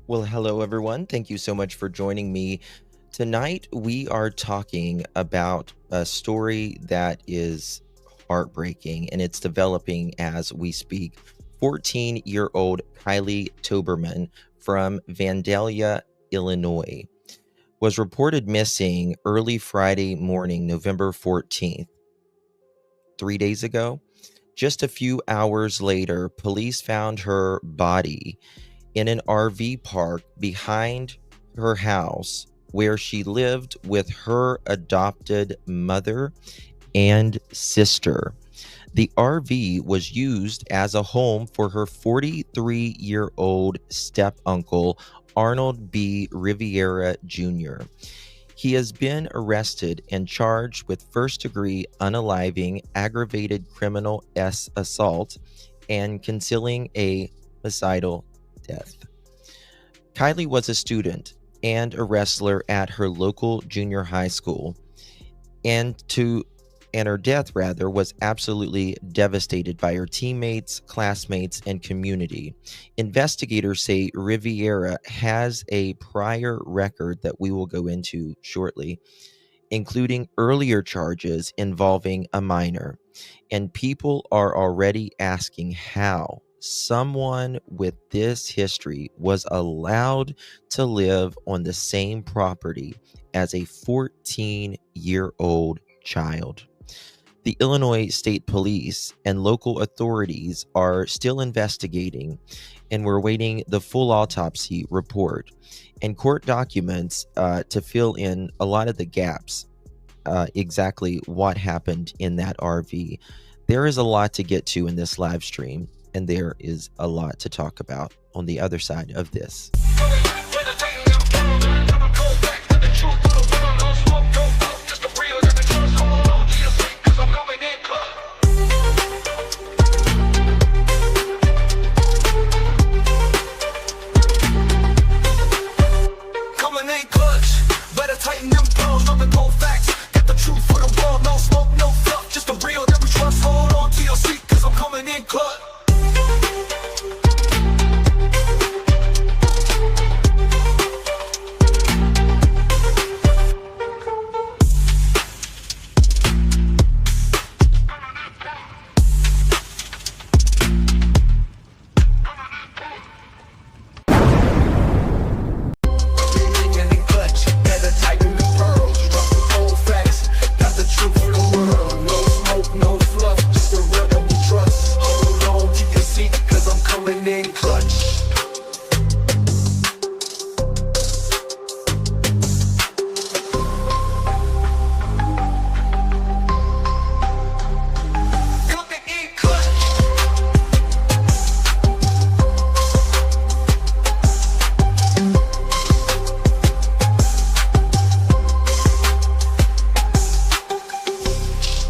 Well, hello, everyone. Thank you so much for joining me. Tonight, we are talking about a story that is heartbreaking and it's developing as we speak. 14-year-old Kylie Toberman from Vandalia, Illinois, was reported missing early Friday morning, November 14th, 3 days ago. Just a few hours later, police found her body in an RV park behind her house where she lived with her adopted mother and sister. The RV was used as a home for her 43-year-old step uncle, Arnold B. Rivera Jr. He has been arrested and charged with first-degree unaliving, aggravated criminal assault, and concealing a homicidal death. Kylie was a student and a wrestler at her local junior high school, and her death was absolutely devastated by her teammates, classmates, and community. Investigators say Riviera has a prior record that we will go into shortly, including earlier charges involving a minor. And people are already asking how someone with this history was allowed to live on the same property as a 14-year-old child. The Illinois State Police and local authorities are still investigating, and we're waiting the full autopsy report and court documents to fill in a lot of the gaps, exactly what happened in that RV. There is a lot to get to in this live stream, and there is a lot to talk about on the other side of this.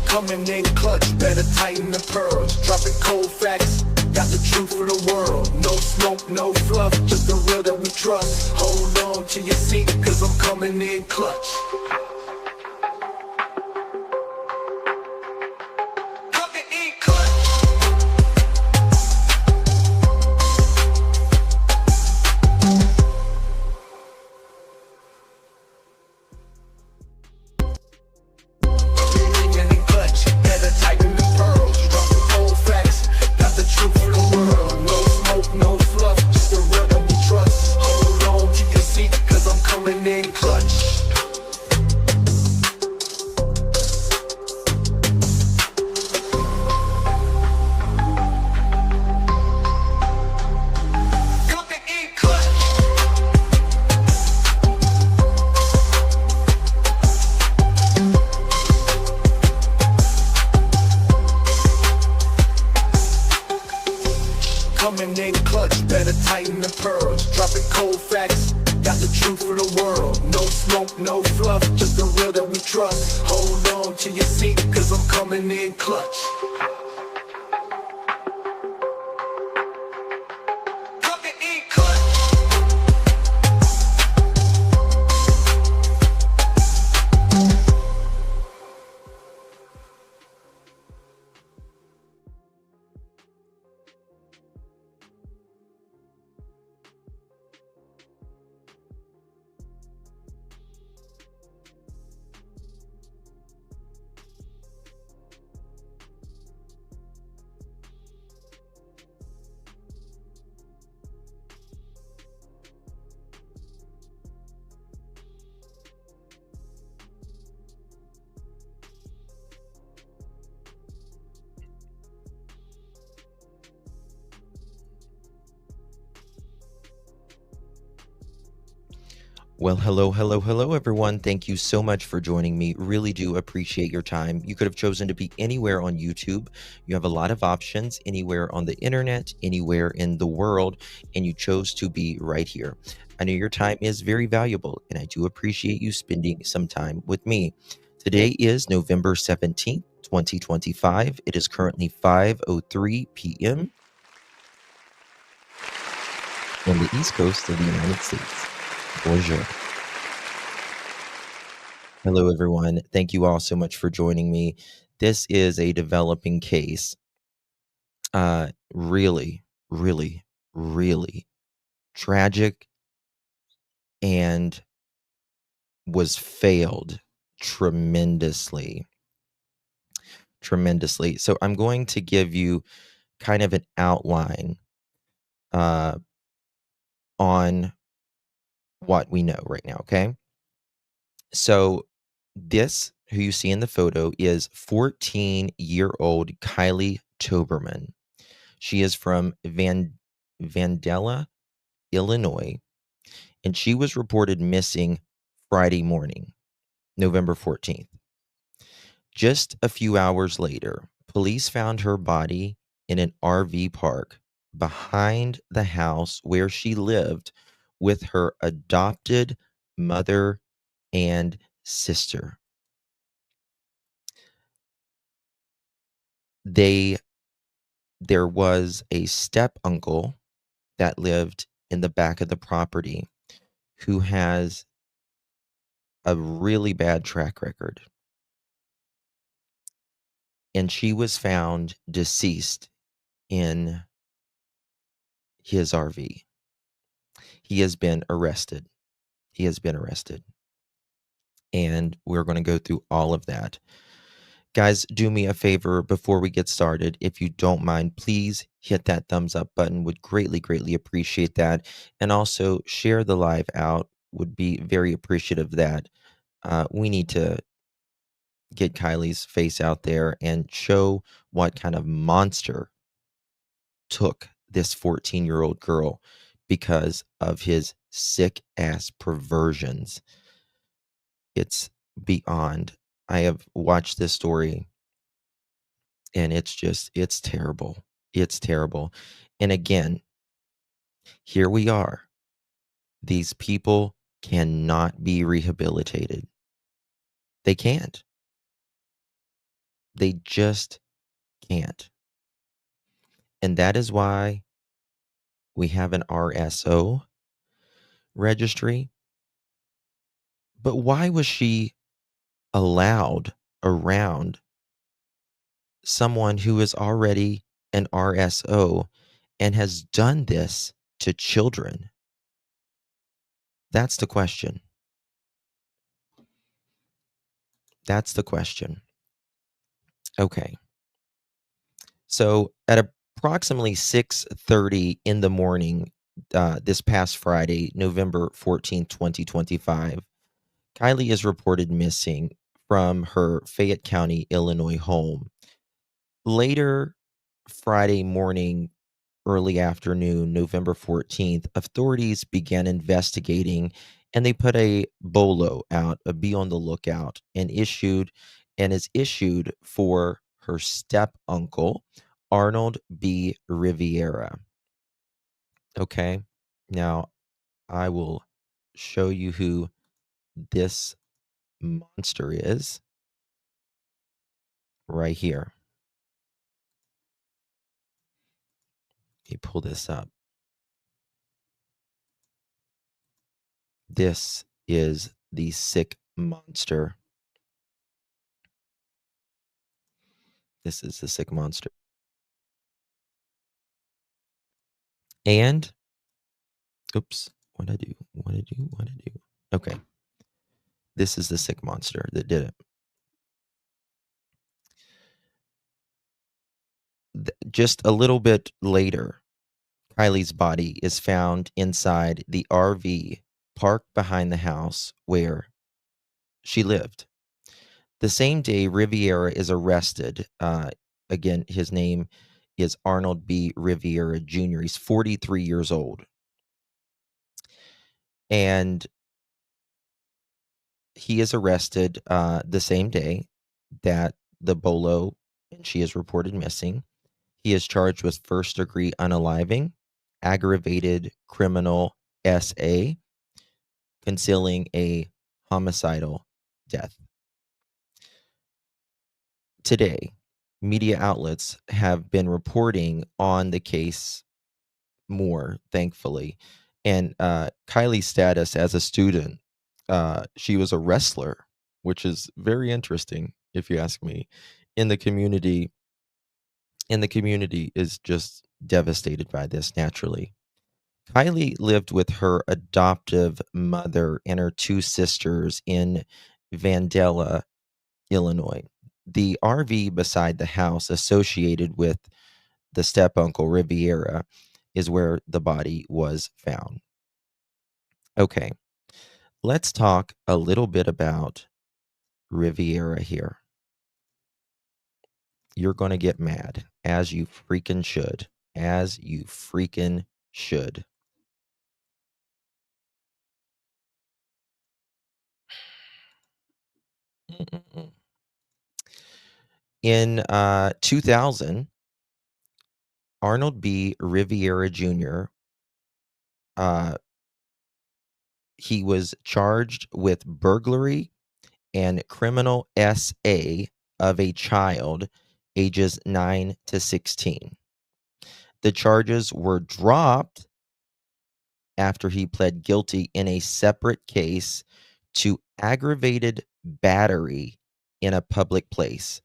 Coming in clutch, better tighten the pearls. Dropping cold facts, got the truth for the world. No smoke, no fluff, just the real that we trust. Hold on to your seat, cause I'm coming in clutch. Coming in clutch, better tighten the pearls. Dropping cold facts, got the truth for the world. No smoke, no fluff, just the real that we trust. Hold on to your seat, cause I'm coming in clutch. Well, hello, everyone. Thank you so much for joining me. Really do appreciate your time. You could have chosen to be anywhere on YouTube. You have a lot of options anywhere on the internet, anywhere in the world, and you chose to be right here. I know your time is very valuable, and I do appreciate you spending some time with me. Today is November 17th, 2025. It is currently 5:03 p.m. on the East Coast of the United States. Bonjour. Hello, everyone. Thank you all so much for joining me. This is a developing case. Really, really, really tragic and was failed tremendously, tremendously. So I'm going to give you kind of an outline uh, on what we know right now. Okay. So this, who you see in the photo, is 14-year-old Kylie Toberman. She is from Vandalia, Illinois, and she was reported missing Friday morning, November 14th. Just a few hours later, police found her body in an RV park behind the house where she lived with her adopted mother and sister. They There was a step uncle that lived in the back of the property who has a really bad track record, and she was found deceased in his RV. He has been arrested. He has been arrested. And we're going to go through all of that. Guys, do me a favor before we get started. If you don't mind, please hit that thumbs up button. Would greatly, greatly appreciate that. And also share the live out. Would be very appreciative of that. We need to get Kylie's face out there and show what kind of monster took this 14-year-old girl because of his sick ass perversions. It's beyond. I have watched this story and it's terrible. It's terrible. And again, here we are. These people cannot be rehabilitated. They can't. They just can't. And that is why we have an RSO registry. But why was she allowed around someone who is already an RSO and has done this to children? That's the question. That's the question. Okay. So at approximately 6:30 in the morning, this past Friday, November 14th, 2025, Kylie is reported missing from her Fayette County, Illinois home. Later Friday morning, early afternoon, November 14th, authorities began investigating and they put a BOLO out, a be on the lookout, and is issued for her step uncle, Arnold B. Rivera. Okay. Now I will show you who this monster is right here. Let me pull this up. This is the sick monster. This is the sick monster. And, oops, what'd I do? What'd I do? What'd I do? Okay. This is the sick monster that did it. Just a little bit later, Kylie's body is found inside the RV parked behind the house where she lived. The same day, Riviera is arrested. Again, his name is Arnold B. Rivera Jr. He's 43 years old. And he is arrested the same day that the bolo and she is reported missing. He is charged with first-degree unaliving, aggravated criminal SA, concealing a homicidal death. Today, media outlets have been reporting on the case more, thankfully. And Kylie's status as a student, she was a wrestler, which is very interesting, if you ask me. In the community, is just devastated by this naturally. Kylie lived with her adoptive mother and her two sisters in Vandalia, Illinois. The RV beside the house associated with the step uncle Riviera is where the body was found. Okay, let's talk a little bit about Riviera here. You're going to get mad, as you freaking should. As you freaking should. Mm-mm-mm. In 2000, Arnold B. Riviera Jr., uh, he was charged with burglary and criminal SA of a child ages 9 to 16. The charges were dropped after he pled guilty in a separate case to aggravated battery in a public place,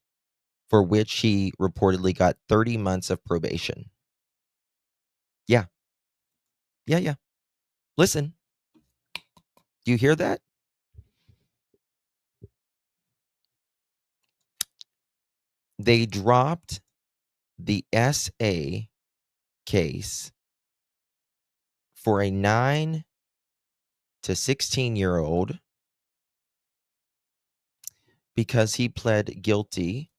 for which he reportedly got 30 months of probation. Yeah, yeah, yeah. Listen, do you hear that? They dropped the SA case for a 9 to 16-year-old because he pled guilty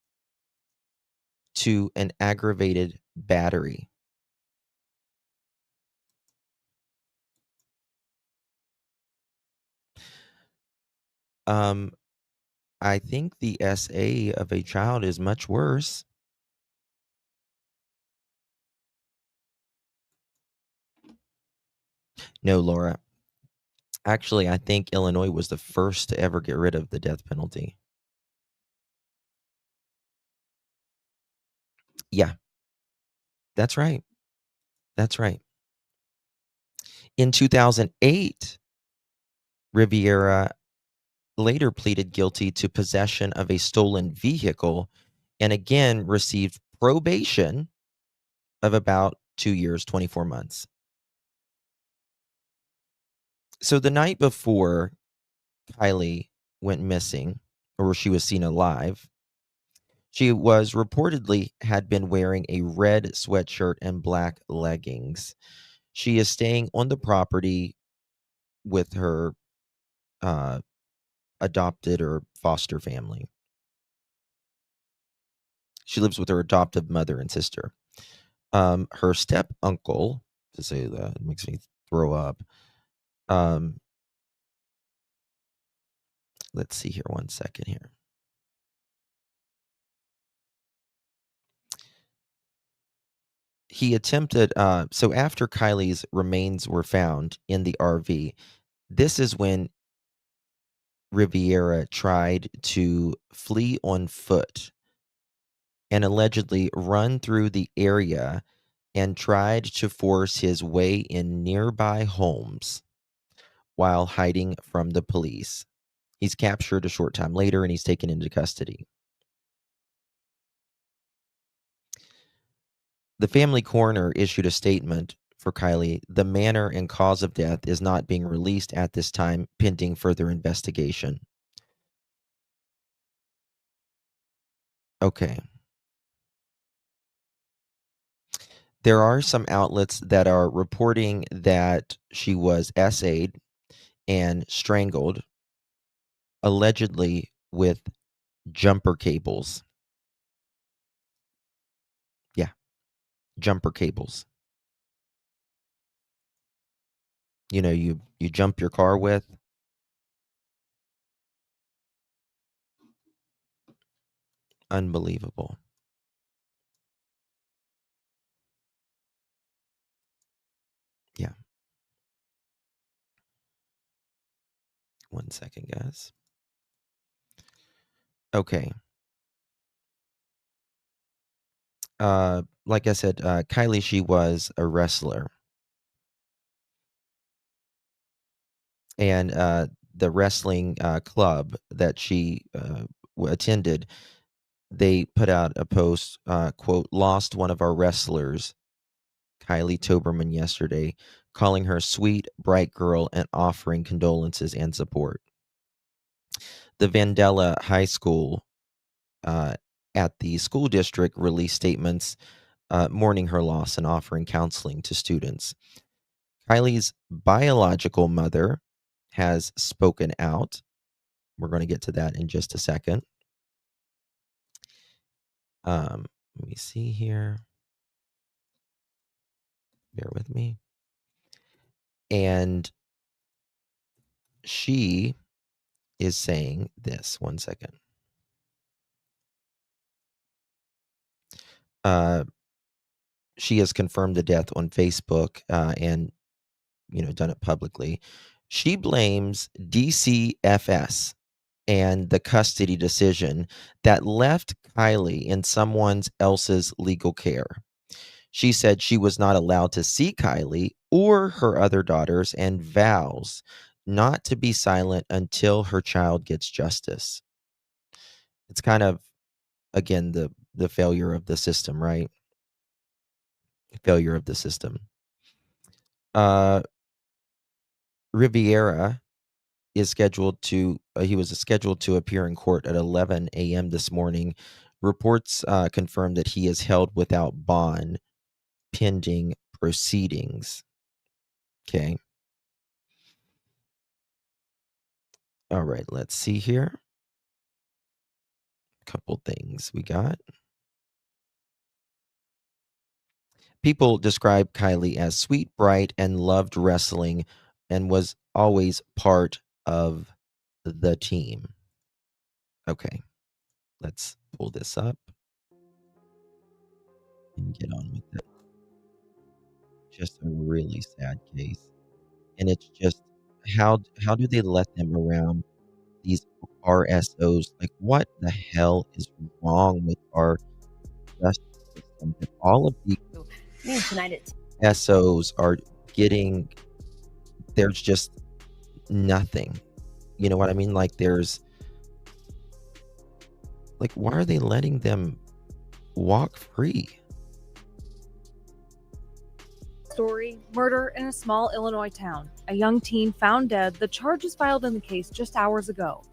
to an aggravated battery. Um, I think the SA of a child is much worse. No, Laura. Actually, I think Illinois was the first to ever get rid of the death penalty. Yeah, that's right. That's right. In 2008, Riviera later pleaded guilty to possession of a stolen vehicle and again received probation of about 2 years, 24 months. So the night before Kylie went missing, or she was seen alive, she was reportedly had been wearing a red sweatshirt and black leggings. She is staying on the property with her uh, adopted or foster family. She lives with her adoptive mother and sister. Her step uncle, to say that it makes me throw up. Um, let's see here, one second here. He attempted, so after Kylie's remains were found in the RV, this is when Riviera tried to flee on foot and allegedly run through the area and tried to force his way in nearby homes while hiding from the police. He's captured a short time later and he's taken into custody. The family coroner issued a statement for Kylie. The manner and cause of death is not being released at this time, pending further investigation. Okay. There are some outlets that are reporting that she was SA'd and strangled, allegedly with jumper cables. Yeah, jumper cables. You know, you jump your car with. Unbelievable. Yeah. 1 second, guys. Okay. Like I said, Kylie, she was a wrestler, and the wrestling club that she attended, they put out a post, quote, "Lost one of our wrestlers, Kylie Toberman, yesterday, calling her a sweet, bright girl and offering condolences and support." The Vandalia High School uh, at the school district released statements mourning her loss and offering counseling to students. Kylie's biological mother has spoken out. We're going to get to that in just a second. Let me see here. Bear with me. And she is saying this. 1 second. Uh, she has confirmed the death on Facebook and done it publicly. She blames DCFS and the custody decision that left Kylie in someone else's legal care. She said she was not allowed to see Kylie or her other daughters and vows not to be silent until her child gets justice. It's kind of, again, the failure of the system, right? Failure of the system. Uh Riviera is scheduled to he was scheduled to appear in court at 11 a.m. this morning. Reports confirm that he is held without bond pending proceedings. Okay. All right, let's see here. Couple things we got. People describe Kylie as sweet, bright, and loved wrestling and was always part of the team. Okay, let's pull this up and get on with it. Just a really sad case. And it's just how do they let them around these RSOs? Like, what the hell is wrong with our justice system? That all of these SOs are getting, there's just nothing. You know what I mean? Like, why are they letting them walk free? Story, murder in a small Illinois town. A young teen found dead. The charges filed in the case just hours ago.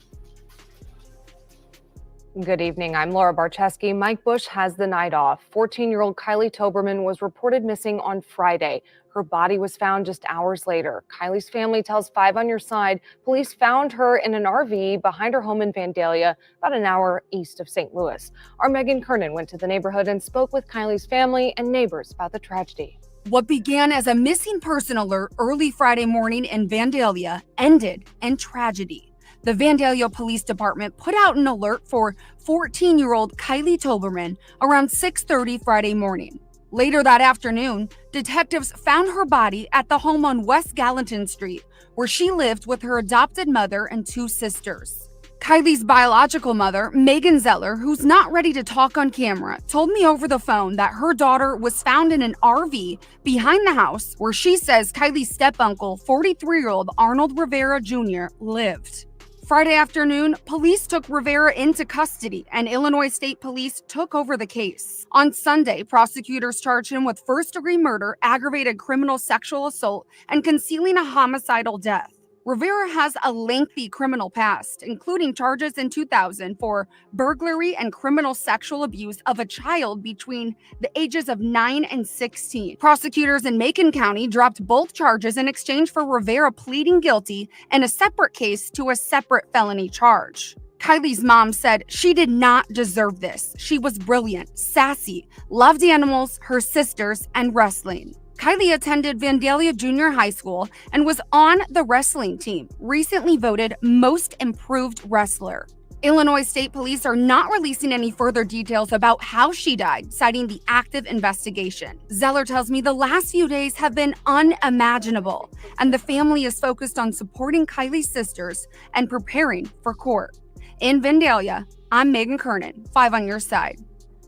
Good evening. I'm Laura Barcheski. Mike Bush has the night off. 14-year-old Kylie Toberman was reported missing on Friday. Her body was found just hours later. Kylie's family tells 5 on Your Side police found her in an RV behind her home in Vandalia, about an hour east of St. Louis. Our Megan Kernan went to the neighborhood and spoke with Kylie's family and neighbors about the tragedy. What began as a missing person alert early Friday morning in Vandalia ended in tragedy. The Vandalia Police Department put out an alert for 14-year-old Kylie Toberman around 6:30 Friday morning. Later that afternoon, detectives found her body at the home on West Gallatin Street, where she lived with her adopted mother and 2 sisters. Kylie's biological mother, Megan Zeller, who's not ready to talk on camera, told me over the phone that her daughter was found in an RV behind the house where she says Kylie's step-uncle, 43-year-old Arnold Rivera Jr., lived. Friday afternoon, police took Rivera into custody and Illinois State Police took over the case. On Sunday, prosecutors charged him with first-degree murder, aggravated criminal sexual assault, and concealing a homicidal death. Rivera has a lengthy criminal past, including charges in 2000 for burglary and criminal sexual abuse of a child between the ages of 9 and 16. Prosecutors in Macon County dropped both charges in exchange for Rivera pleading guilty in a separate case to a separate felony charge. Kylie's mom said she did not deserve this. She was brilliant, sassy, loved animals, her sisters, and wrestling. Kylie attended Vandalia Junior High School and was on the wrestling team, recently voted Most Improved Wrestler. Illinois State Police are not releasing any further details about how she died, citing the active investigation. Zeller tells me the last few days have been unimaginable, and the family is focused on supporting Kylie's sisters and preparing for court. In Vandalia, I'm Megan Kernan, 5 on your side.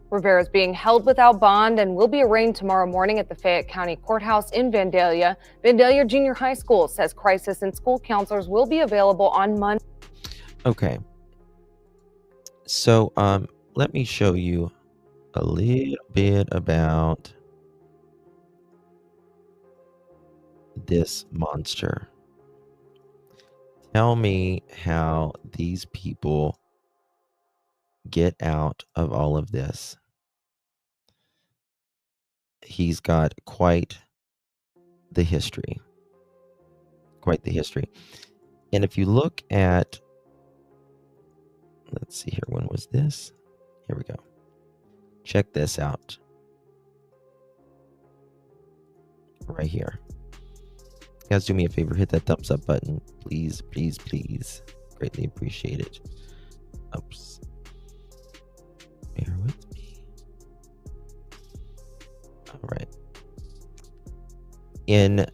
Rivera is being held without bond and will be arraigned tomorrow morning at the Fayette County Courthouse in Vandalia. Vandalia Junior High School says crisis and school counselors will be available on Monday. Okay. So, let me show you a little bit about this monster. Tell me how these people get out of all of this. He's got quite the history. Quite the history. And if you look at, let's see here, when was this? Here we go. Check this out. Right here. Guys, do me a favor, hit that thumbs up button. Please, please, please. Greatly appreciate it. Oops. Bear with me. All right. In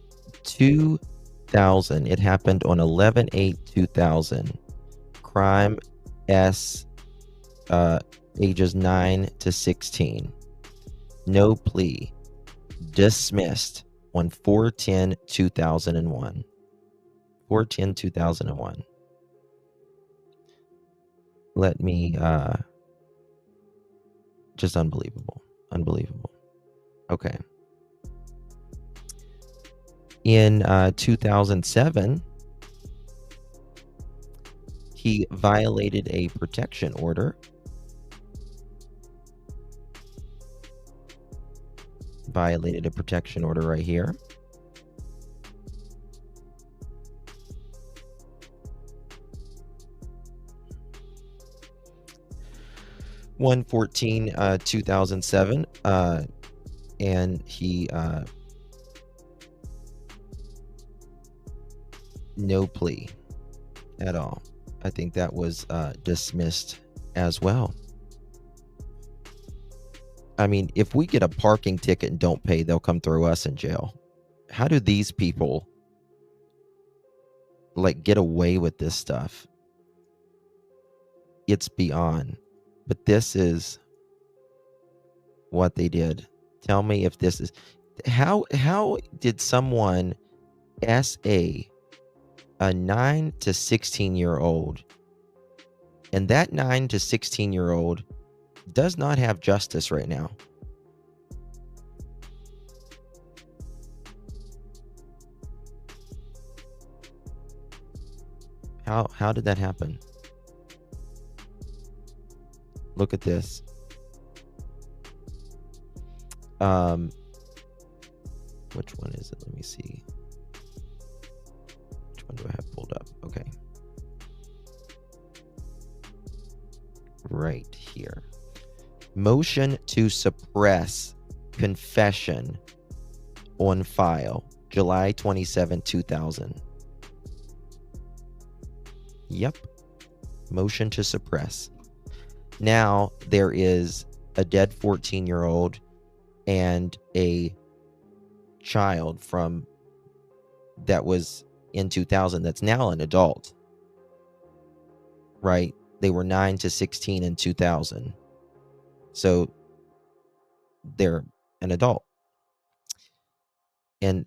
2000, it happened on 11/8/2000. Crime S, ages 9 to 16. No plea. Dismissed on 4/10/2001. 4/10/2001. Let me, just unbelievable. Unbelievable. Okay. In 2007, he violated a protection order. Violated a protection order right here. One 14/2007, and he no plea at all. I think that was dismissed as well. I mean, if we get a parking ticket and don't pay, they'll come throw us in jail. How do these people like get away with this stuff? It's beyond. But this is what they did. Tell me if this is how did someone SA a 9 to 16-year-old, and that 9 to 16-year-old does not have justice right now. How did that happen? Look at this. Which one is it? Let me see. Which one do I have pulled up? Okay. Right here. Motion to suppress confession on file, July 27, 2000. Yep. Motion to suppress. Now there is a dead 14-year-old and a child from that was in 2000 that's now an adult. Right? They were 9 to 16 in 2000. So they're an adult. And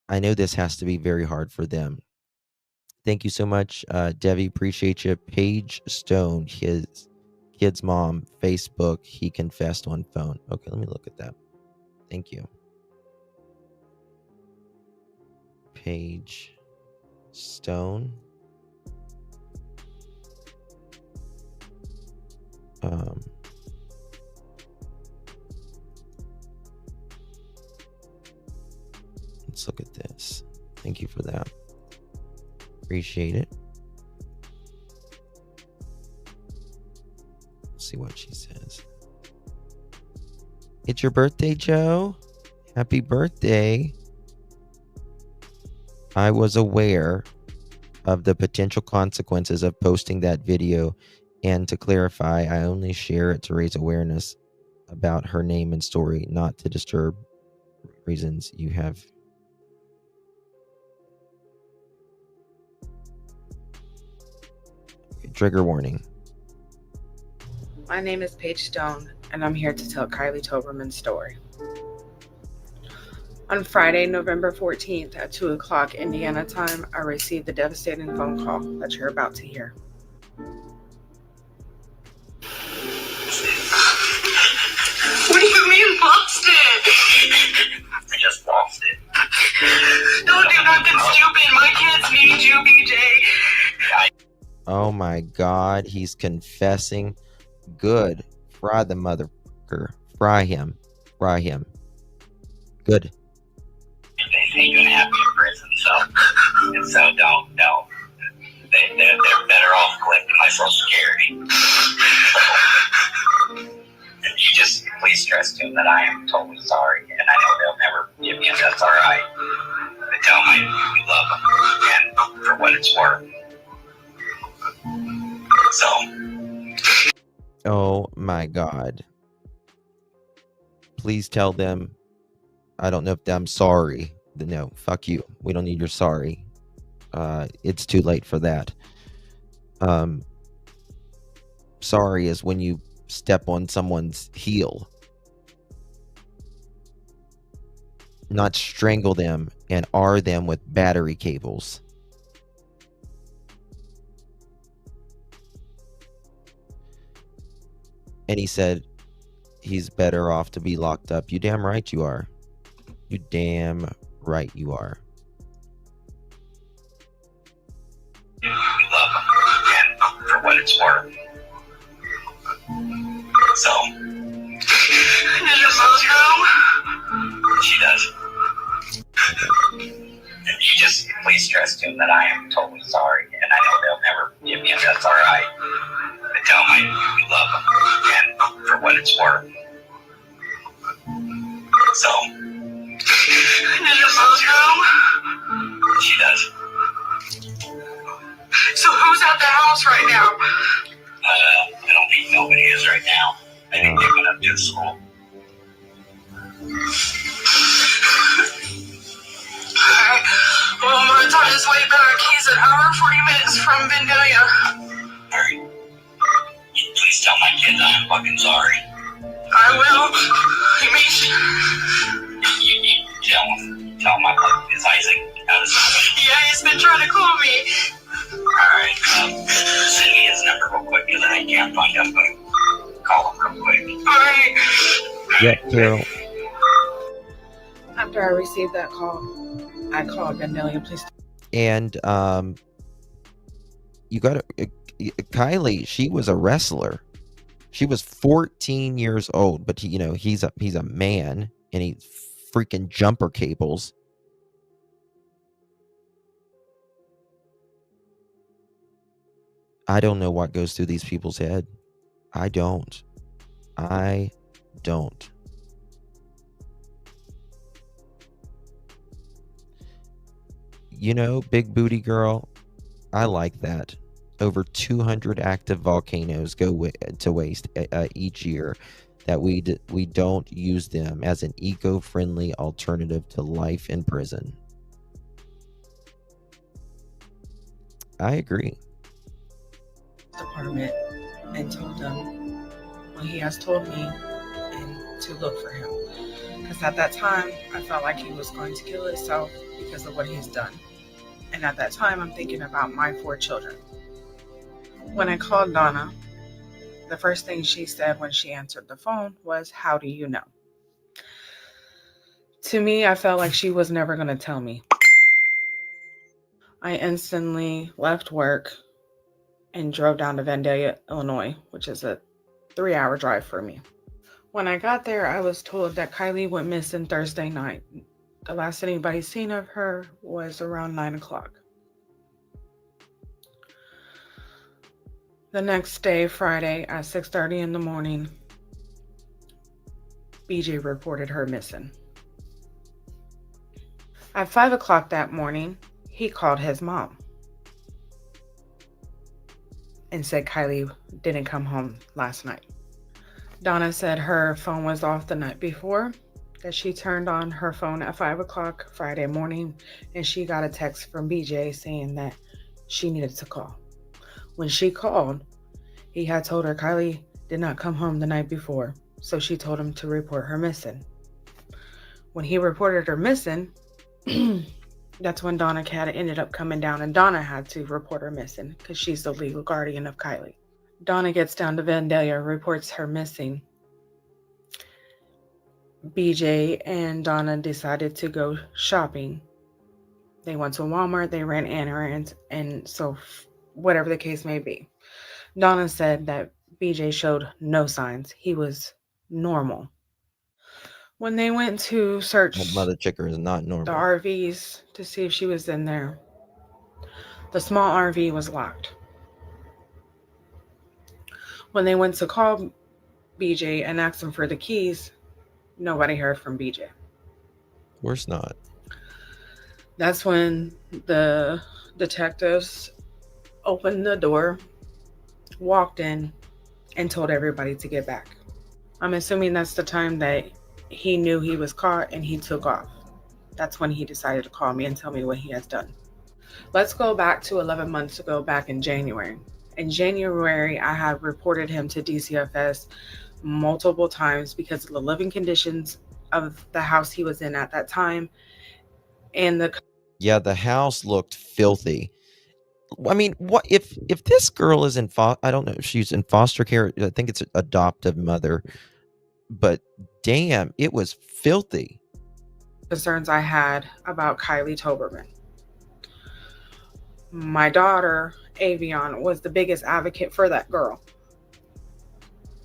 I know this has to be very hard for them. Thank you so much, Debbie. Appreciate you. Paige Stone, his kid's mom, Facebook, he confessed on phone. Okay, let me look at that. Thank you. Paige Stone. Let's look at this. Thank you for that. Appreciate it. Let's see what she says. It's your birthday, Joe. Happy birthday. I was aware of the potential consequences of posting that video And to clarify, I only share it to raise awareness about her name and story, not to disturb reasons you have. Trigger warning. My name is Paige Stone, and I'm here to tell Kylie Toberman's story. On Friday, November 14th at 2 o'clock Indiana time, I received the devastating phone call that you're about to hear. What do you mean lost it? I just lost it. Don't do nothing stupid. My kids need you, BJ. Oh my God, he's confessing. Good. Fry the motherfucker. Fry him. Fry him. Good. They ain't gonna have me in prison, so don't. They're better off collecting my Social Security. And you just please stress to them that I am totally sorry, and I know they'll never forgive me, and that's all right. But tell them we love them, and for what it's worth. So. Oh my God. Please tell them. I don't know if I'm sorry. No, fuck you. We don't need your sorry. It's too late for that. Sorry is when you step on someone's heel, not strangle them and R them with battery cables. And he said he's better off to be locked up. You damn right you are. You damn right you are. We love them, and for what it's worth. So. Does your mom know? She does. And you just please stress to them that I am totally sorry, and I know they'll never forgive me, and that's all right. But tell them we love them, and for what it's worth. So. Does your mom know? She does. So who's at the house right now? I don't think nobody is right now. I think they went up to the school. Alright. Well, Mark's on his way back. He's an hour and 40 minutes from Vandalia. Alright. Please tell my kids I'm fucking sorry. I will. I mean, you tell my brother, is Isaac out of something? Yeah, he's been trying to call me. Alright, send me his number real quick, because I can't find him, but call him real quick. Alright. Yep, Carol. After I received that call, I called Vandalia Police. And you got to Kylie, she was a wrestler. She was 14 years old, but he's a man, and he freaking jumper cables. I don't know what goes through these people's head. I don't. Big booty girl, I like that. Over 200 active volcanoes go to waste each year, that we don't use them as an eco-friendly alternative to life in prison. I agree. Department and told them what he has told me and to look for him. Because at that time, I felt like he was going to kill himself because of what he's done. And at that time, I'm thinking about my 4 children. When I called Donna, the first thing she said when she answered the phone was, "How do you know?" To me, I felt like she was never going to tell me. I instantly left work and drove down to Vandalia, Illinois, which is a 3-hour drive for me. When I got there, I was told that Kylie went missing Thursday night. The last anybody seen of her was around 9 o'clock. The next day, Friday, at 6:30 in the morning, BJ reported her missing. At 5 o'clock that morning, he called his mom. and said Kylie didn't come home last night. Donna said her phone was off the night before, that she turned on her phone at 5 o'clock Friday morning, and she got a text from BJ saying that she needed to call. When she called, he had told her Kylie did not come home the night before, so she told him to report her missing. When he reported her missing, that's when Donna Cat ended up coming down, and Donna had to report her missing because she's the legal guardian of Kylie. Donna gets down to Vandalia, reports her missing. BJ and Donna decided to go shopping. They went to Walmart, they ran errands, and so whatever the case may be. Donna said that BJ showed no signs. He was normal. When they went to search That mother chicker is not the normal. RVs to see if she was in there, the small RV was locked. When they went to call BJ and asked him for the keys, nobody heard from BJ. Of course not. That's when the detectives opened the door, walked in, and told everybody to get back. I'm assuming that's the time that he knew he was caught and he took off. That's when he decided to call me and tell me what he has done. Let's go back to 11 months ago, back in January. In January, I had reported him to DCFS multiple times because of the living conditions of the house he was in at that time. And Yeah, the house looked filthy. I mean, what if this girl is in I don't know if she's in foster care. I think it's an adoptive mother. But damn, it was filthy. concerns I had about Kylie Toberman. My daughter, Avion, was the biggest advocate for that girl.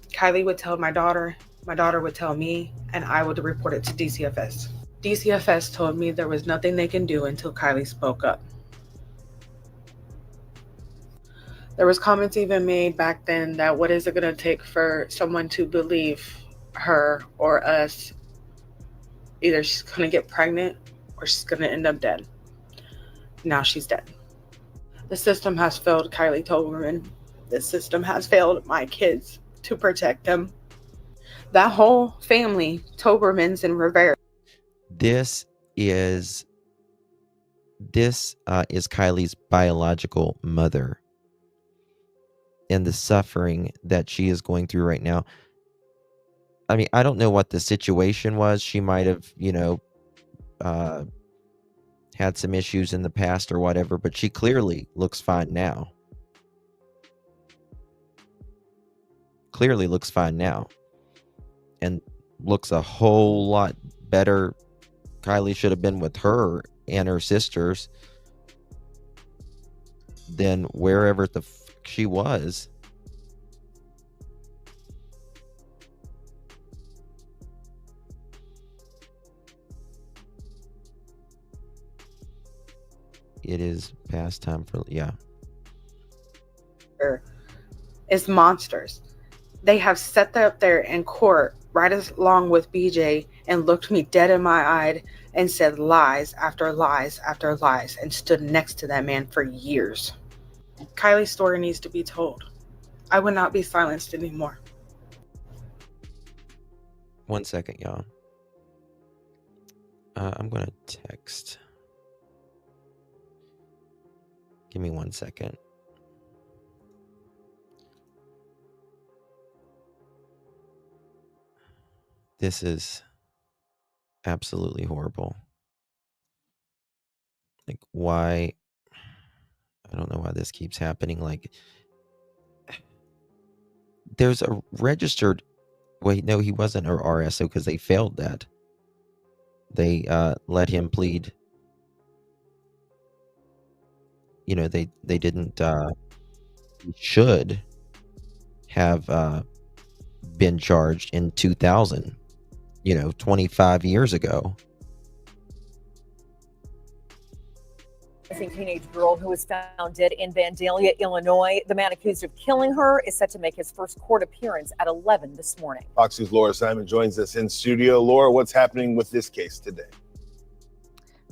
Kylie would tell my daughter would tell me, and I would report it to DCFS. DCFS told me there was nothing they can do until Kylie spoke up. There was comments even made back then that what is it going to take for someone to believe her or us? Either she's going to get pregnant or she's going to end up dead. Now she's dead. The system has failed Kylie Toberman. The system has failed my kids to protect them. That whole family, Tobermans and Rivera. This is Kylie's biological mother, and the suffering that she is going through right now. I mean, I don't know what the situation was. She might have, had some issues in the past or whatever, but she clearly looks fine now. And looks a whole lot better. Kylie should have been with her and her sisters than wherever the she was. It is past time for, yeah. Is monsters. They have set that up there in court right along with BJ and looked me dead in my eye and said lies after lies after lies and stood next to that man for years. Kylie's story needs to be told. I would not be silenced anymore. 1 second, y'all. I'm going to text. Give me 1 second. This is absolutely horrible. Like, why? I don't know why this keeps happening. Like, there's a registered. Wait, no, he wasn't an RSO because they failed that. They let him plead. They didn't. He should have been charged in 2000. 25 years ago. A teenage girl who was found dead in Vandalia, Illinois. The man accused of killing her is set to make his first court appearance at 11 this morning. Fox News' Laura Simon joins us in studio. Laura, what's happening with this case today?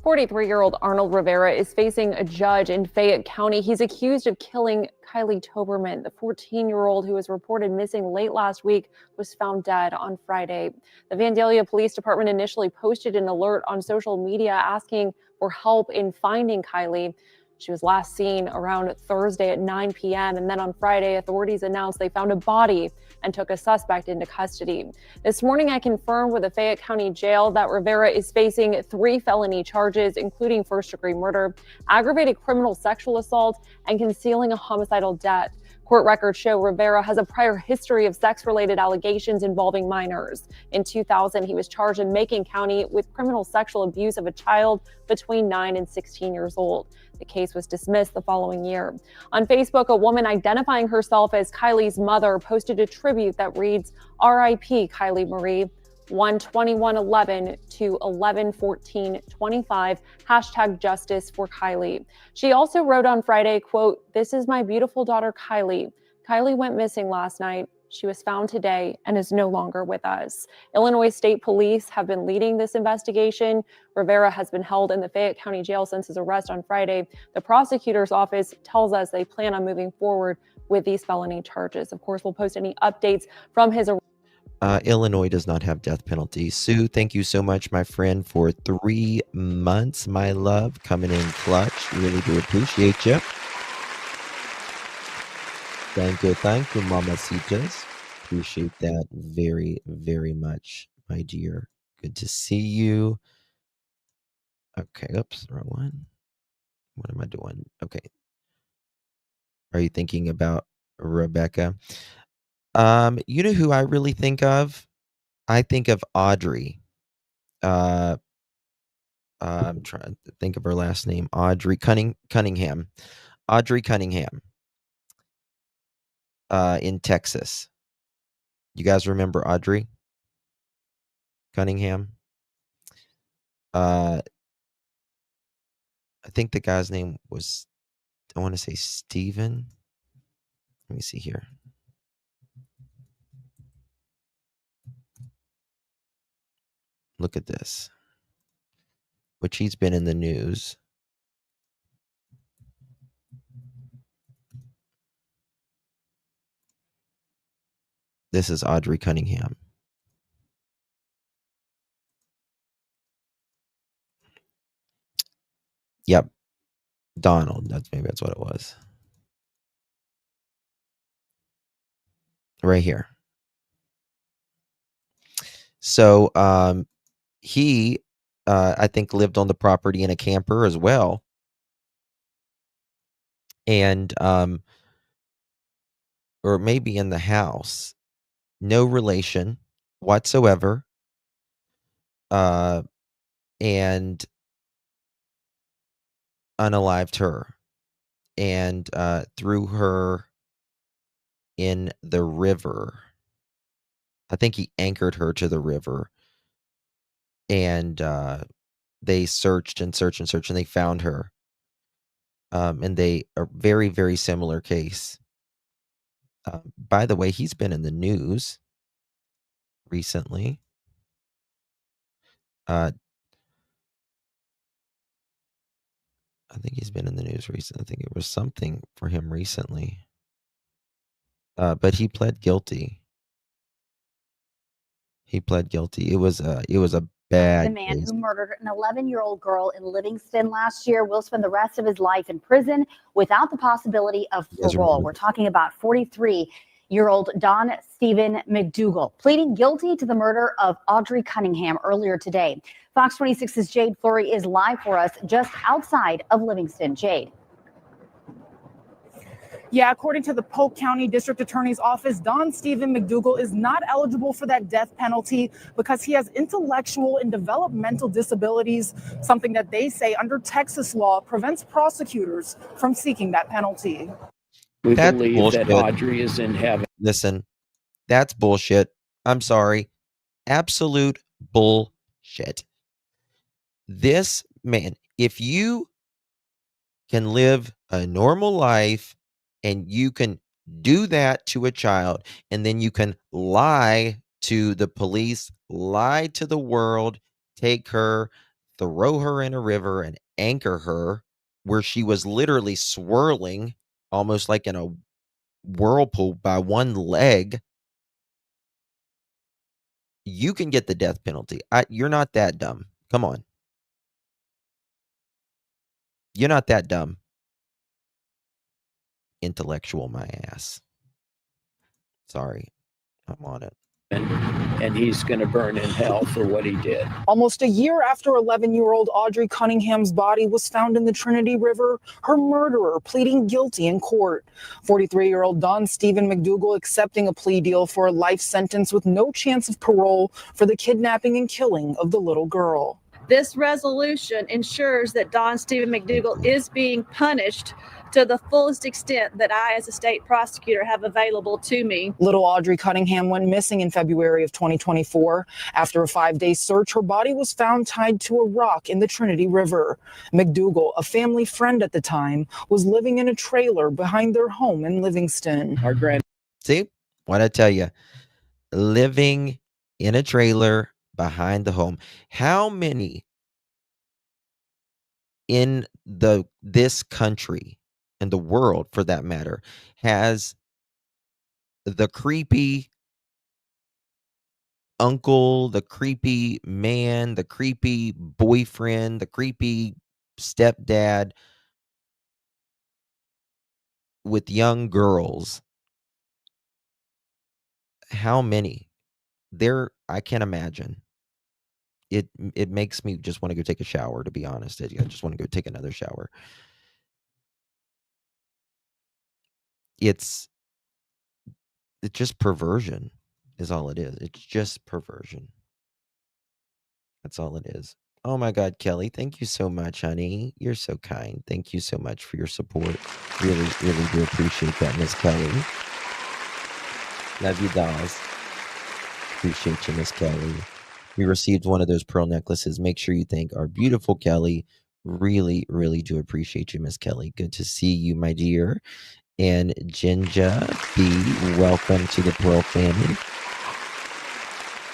43-year-old Arnold Rivera is facing a judge in Fayette County. He's accused of killing Kylie Toberman. The 14-year-old who was reported missing late last week was found dead on Friday. The Vandalia Police Department initially posted an alert on social media asking for help in finding Kylie. She was last seen around Thursday at 9 p.m. And then on Friday, authorities announced they found a body and took a suspect into custody. This morning, I confirmed with the Fayette County Jail that Rivera is facing 3 felony charges, including first-degree murder, aggravated criminal sexual assault, and concealing a homicidal death. Court records show Rivera has a prior history of sex-related allegations involving minors. In 2000, he was charged in Macon County with criminal sexual abuse of a child between 9 and 16 years old. The case was dismissed the following year. On Facebook, a woman identifying herself as Kylie's mother posted a tribute that reads, "R.I.P. Kylie Marie, 1/21/11 to 11/14/25, #justice for Kylie." She also wrote on Friday, quote, "This is my beautiful daughter, Kylie. Kylie went missing last night. She was found today and is no longer with us." Illinois State Police have been leading this investigation. Rivera has been held in the Fayette County Jail since his arrest on Friday. The prosecutor's office tells us they plan on moving forward with these felony charges. Of course, we'll post any updates from his arrest. Illinois does not have death penalty. Sue, thank you so much, my friend, for 3 months, my love, coming in clutch. Really do appreciate you. Thank you, mamacitas. Appreciate that very, very much, my dear. Good to see you. Okay, oops, wrong one. What am I doing? Okay. Are you thinking about Rebecca? You know who I really think of? I think of Audrey. I'm trying to think of her last name. Audrey Cunningham. Audrey Cunningham. In Texas. You guys remember Audrey Cunningham? I think the guy's name was, I want to say Steven. Let me see here. Look at this. Which he's been in the news. This is Audrey Cunningham. Yep. Donald. Maybe that's what it was. Right here. So he I think lived on the property in a camper as well. And or maybe in the house. No relation whatsoever. And unalived her and threw her in the river. I think he anchored her to the river. And they searched and searched and searched, and they found her. And a very, very similar case. By the way, he's been in the news recently. I think he's been in the news recently. I think it was something for him recently. But he pled guilty. He pled guilty. It was a bad The man case. who murdered an 11-year-old girl in Livingston last year will spend the rest of his life in prison without the possibility of You guys parole. remember We're this? talking about 43-year-old Don Stephen McDougal, pleading guilty to the murder of Audrey Cunningham earlier today. Fox 26's Jade Fleury is live for us just outside of Livingston. Jade. Yeah, according to the Polk County District Attorney's Office, Don Stephen McDougal is not eligible for that death penalty because he has intellectual and developmental disabilities, something that they say under Texas law prevents prosecutors from seeking that penalty. We That's believe bullshit. that Audrey is in heaven. Listen, that's bullshit. I'm sorry. Absolute bullshit. This man, if you can live a normal life and you can do that to a child, and then you can lie to the police, lie to the world, take her throw her in a river and anchor her where she was literally swirling almost like in a whirlpool by one leg, you can get the death penalty. You're not that dumb. Come on. You're not that dumb. Intellectual, my ass. Sorry. I'm on it. and he's going to burn in hell for what he did. Almost a year after 11-year-old Audrey Cunningham's body was found in the Trinity River, her murderer pleading guilty in court. 43-year-old Don Stephen McDougal accepting a plea deal for a life sentence with no chance of parole for the kidnapping and killing of the little girl. This resolution ensures that Don Stephen McDougal is being punished to the fullest extent that I, as a state prosecutor, have available to me. Little Audrey Cunningham went missing in February of 2024. After a 5-day search, her body was found tied to a rock in the Trinity River. McDougal, a family friend at the time, was living in a trailer behind their home in Livingston. See? What'd I tell you? Living in a trailer behind the home. How many in this country and the world, for that matter, has the creepy uncle, the creepy man, the creepy boyfriend, the creepy stepdad with young girls? How many? I can't imagine. It makes me just want to go take a shower, to be honest. I just want to go take another shower. It's just perversion is all it is. It's just perversion. That's all it is. Oh my God, Kelly, thank you so much, honey. You're so kind. Thank you so much for your support. Really, really do appreciate that, Miss Kelly. Love you, dolls. Appreciate you, Miss Kelly. We received one of those pearl necklaces. Make sure you thank our beautiful Kelly. Really, really do appreciate you, Miss Kelly. Good to see you, my dear. And Jinja B, welcome to the Pearl family.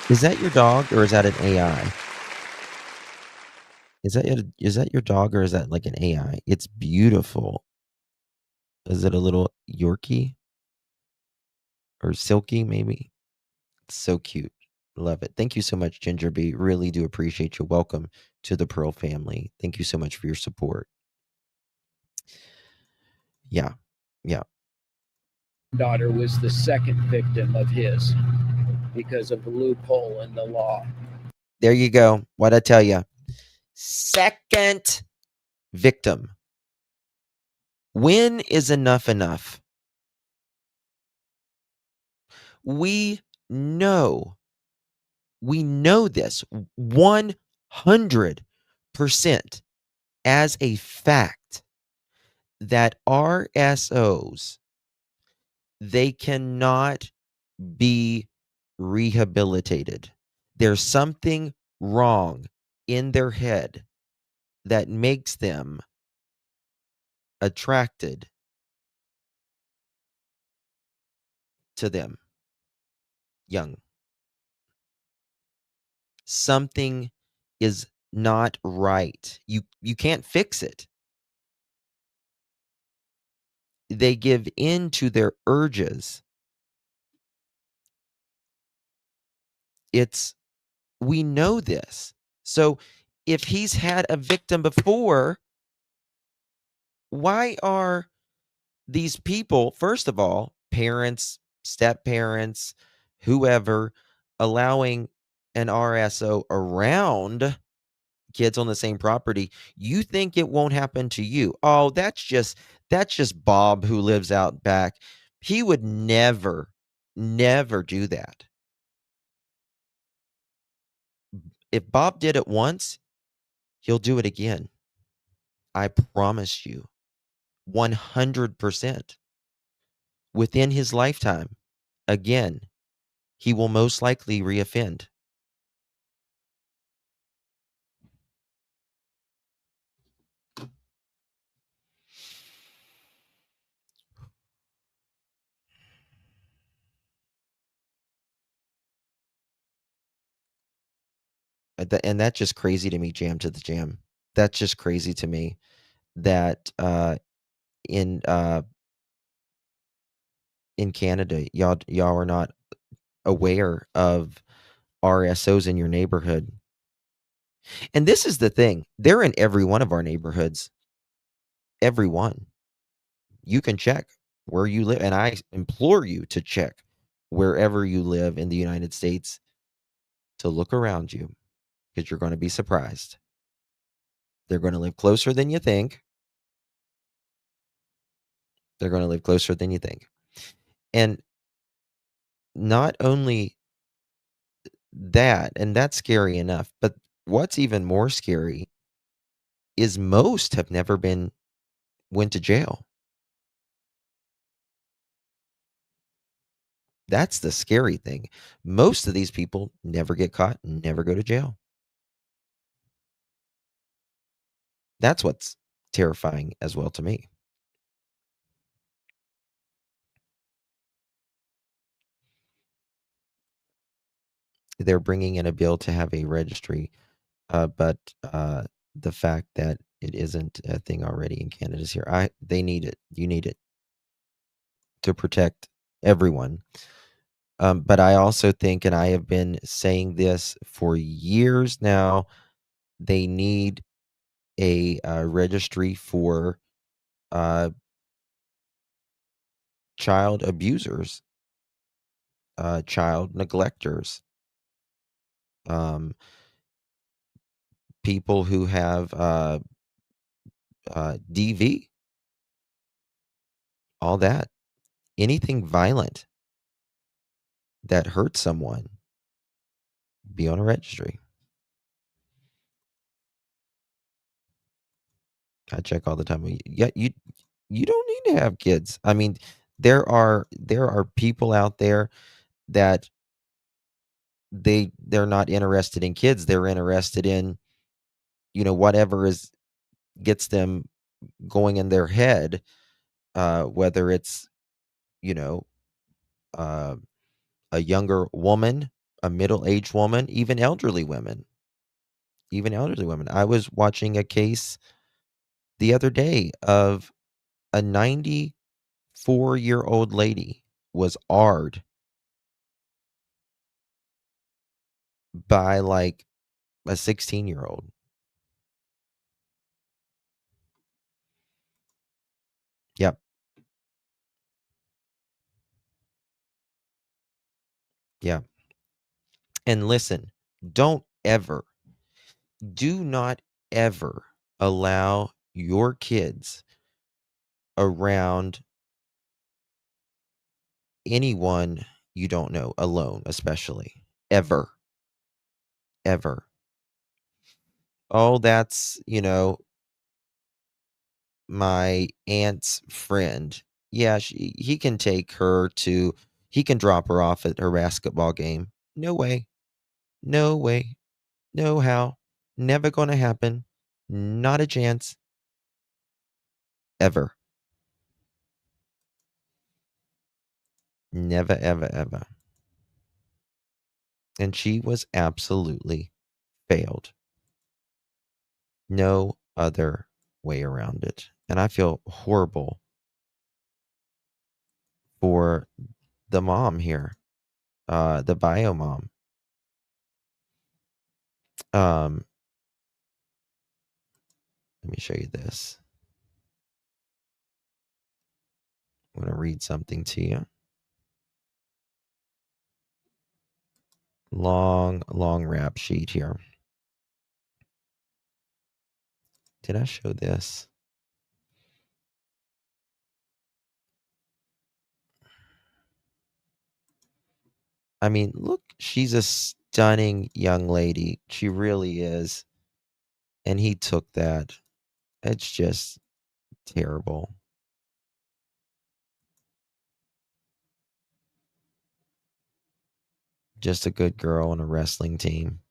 Is that your dog or is that an AI? Is that your dog or is that like an AI? It's beautiful. Is it a little Yorkie or Silky maybe? It's so cute. Love it. Thank you so much, Ginger B. Really do appreciate you. Welcome to the Pearl family. Thank you so much for your support. Yeah. Daughter was the second victim of his because of the loophole in the law. There you go. What'd I tell you? Second victim. When is enough enough? We know this 100% as a fact that RSOs, they cannot be rehabilitated. There's something wrong in their head that makes them attracted to them young. Something is not right. You can't fix it. They give in to their urges. We know this. So if he's had a victim before, why are these people, first of all, parents, step-parents, whoever, allowing an RSO around kids on the same property? You think it won't happen to you? Oh, that's just Bob who lives out back. He would never do that. If Bob did it once, he'll do it again. I promise you. 100%. Within his lifetime, again, he will most likely reoffend. and that's just crazy to me, jam to the jam. That's just crazy to me that in Canada, y'all are not aware of RSOs in your neighborhood. And this is the thing. They're in every one of our neighborhoods. Every one. You can check where you live, and I implore you to check wherever you live in the United States to look around you, because you're going to be surprised. They're going to live closer than you think. They're going to live closer than you think. And not only that, and that's scary enough, but what's even more scary is most have never went to jail. That's the scary thing. Most of these people never get caught, never go to jail. That's what's terrifying as well to me. They're bringing in a bill to have a registry, but the fact that it isn't a thing already in Canada is here. They need it. You need it to protect everyone. But I also think, and I have been saying this for years now, they need a registry for child abusers, child neglectors, people who have DV, all that, anything violent that hurts someone, be on a registry. I check all the time. Yeah, you don't need to have kids. I mean, there are people out there that they're not interested in kids. They're interested in, whatever gets them going in their head, whether it's, uh, a younger woman, a middle-aged woman, even elderly women. I was watching a case the other day of a 94-year-old lady was AR'd by like a 16-year-old. Yep. Yeah. And listen, do not ever allow your kids around anyone you don't know, alone, especially. Ever. Oh, that's, my aunt's friend. Yeah, he can he can drop her off at her basketball game. No way. No way. No how. Never gonna happen. Not a chance. Ever. Never, ever, ever. And she was absolutely failed. No other way around it. And I feel horrible for the mom here, the bio mom. Let me show you this. I'm going to read something to you. Long rap sheet here. Did I show this? I mean, look, she's a stunning young lady. She really is. And he took that. It's just terrible. Just a good girl on a wrestling team.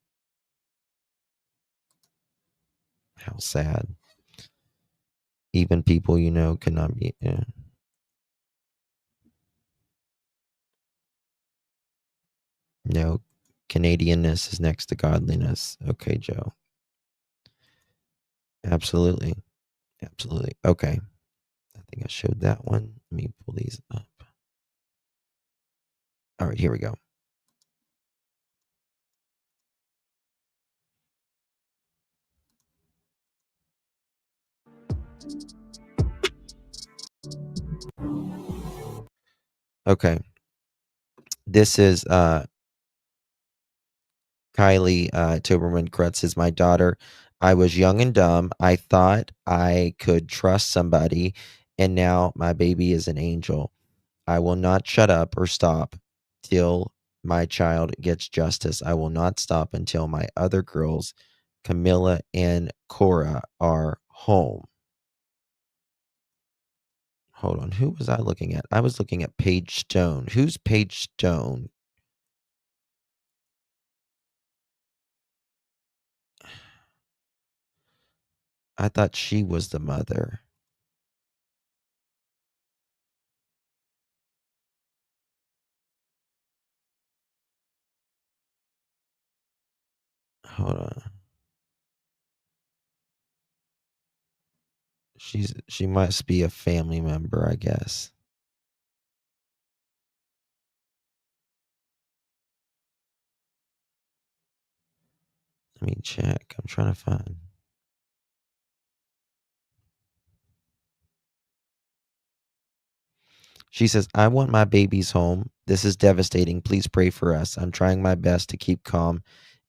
How sad. Even people cannot be. Yeah. No, Canadianness is next to godliness. Okay, Joe. Absolutely. Absolutely. Okay. I think I showed that one. Let me pull these up. All right, here we go. Okay. This is Kylie Toberman Krutz is my daughter. I was young and dumb. I thought I could trust somebody, and now my baby is an angel. I will not shut up or stop till my child gets justice. I will not stop until my other girls, Camilla and Cora, are home. Hold on. Who was I looking at? I was looking at Paige Stone. Who's Paige Stone? I thought she was the mother. Hold on. She must be a family member, I guess. Let me check. I'm trying to find. She says, I want my babies home. This is devastating. Please pray for us. I'm trying my best to keep calm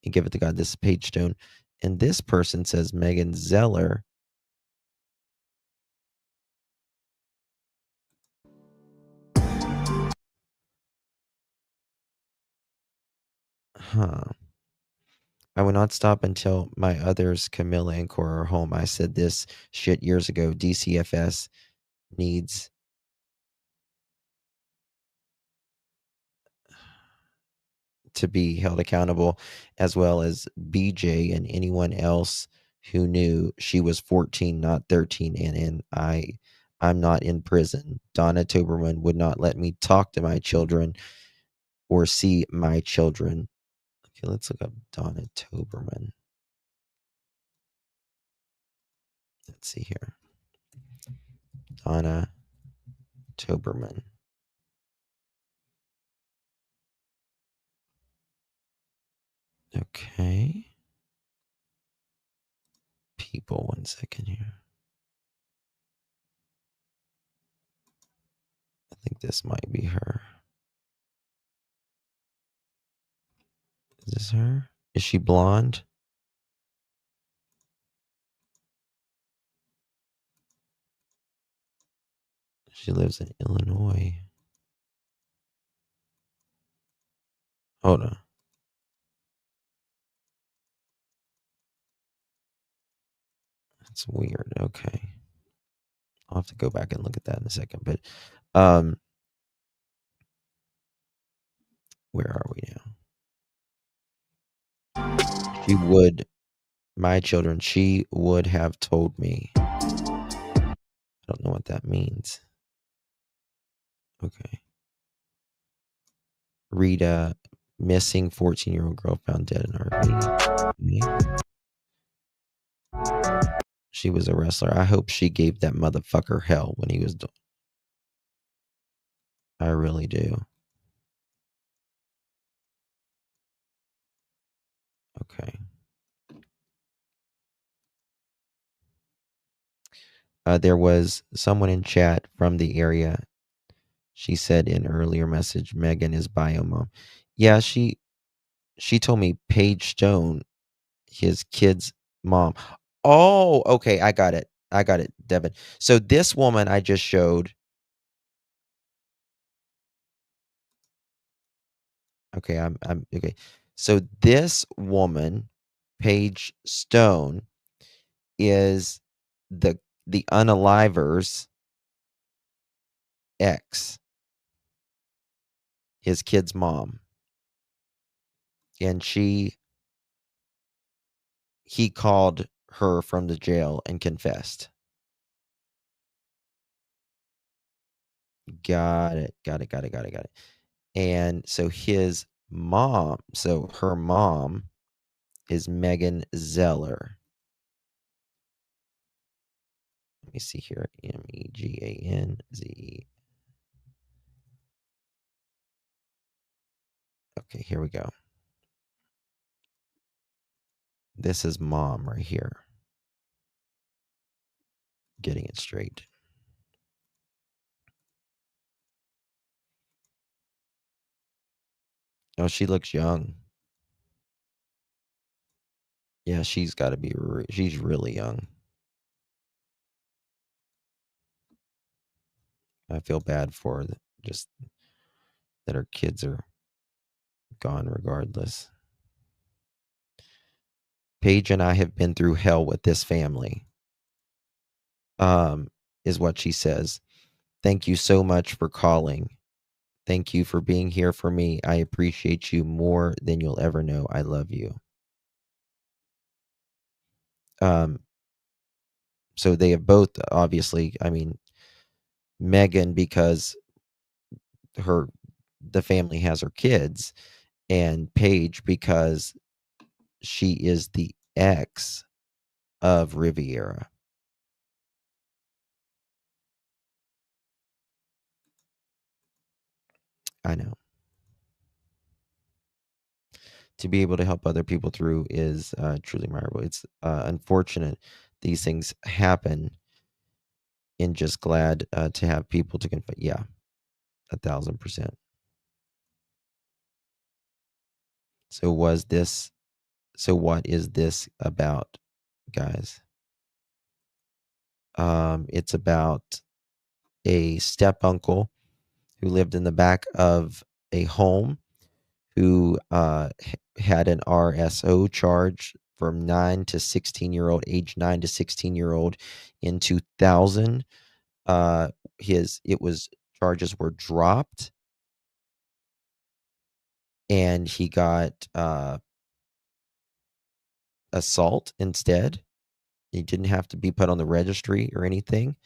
and give it to God. This is Paige Stone. And this person says Megan Zeller. Huh. I will not stop until my others, Camilla and Cora, are home. I said this shit years ago. DCFS needs to be held accountable, as well as BJ and anyone else who knew she was 14, not 13, and I'm not in prison. Donna Toberman would not let me talk to my children or see my children. Okay, let's look up Donna Toberman. Let's see here. Donna Toberman. Okay. People, 1 second here. I think this might be her. Is this her? Is she blonde? She lives in Illinois. Hold on. That's weird. Okay. I'll have to go back and look at that in a second. But where are we now? She would, my children, she would have told me. I don't know what that means. Okay. Rita, missing 14-year-old girl found dead in RV. Okay. She was a wrestler. I hope she gave that motherfucker hell when he was done. I really do. Okay. There was someone in chat from the area. She said in earlier message, Megan is bio mom. Yeah, she told me Paige Stone, his kid's mom. Oh, okay, I got it. Devin. So this woman I just showed. Okay, I'm okay. So this woman, Paige Stone, is the unaliver's ex, his kid's mom. And he called her from the jail and confessed. Got it. And so his mom. So her mom is Megan Zeller. Let me see here. Meganze. Okay, here we go. This is mom right here. Getting it straight. Oh, she looks young. Yeah, she's got to be. She's really young. I feel bad for her, just that her kids are gone regardless. Paige and I have been through hell with this family. Is what she says. Thank you so much for calling. Thank you for being here for me. I appreciate you more than you'll ever know. I love you. So they have both, obviously, I mean, Megan, because the family has her kids, and Paige because she is the ex of Riviera. I know. To be able to help other people through is truly admirable. It's unfortunate these things happen, and just glad to have people to confide. Yeah, 1,000%. So what is this about, guys? It's about a step uncle who lived in the back of a home who had an RSO charge from 9 to 16-year-old, age 9 to 16-year-old in 2000. Charges were dropped, and he got assault instead. He didn't have to be put on the registry or anything.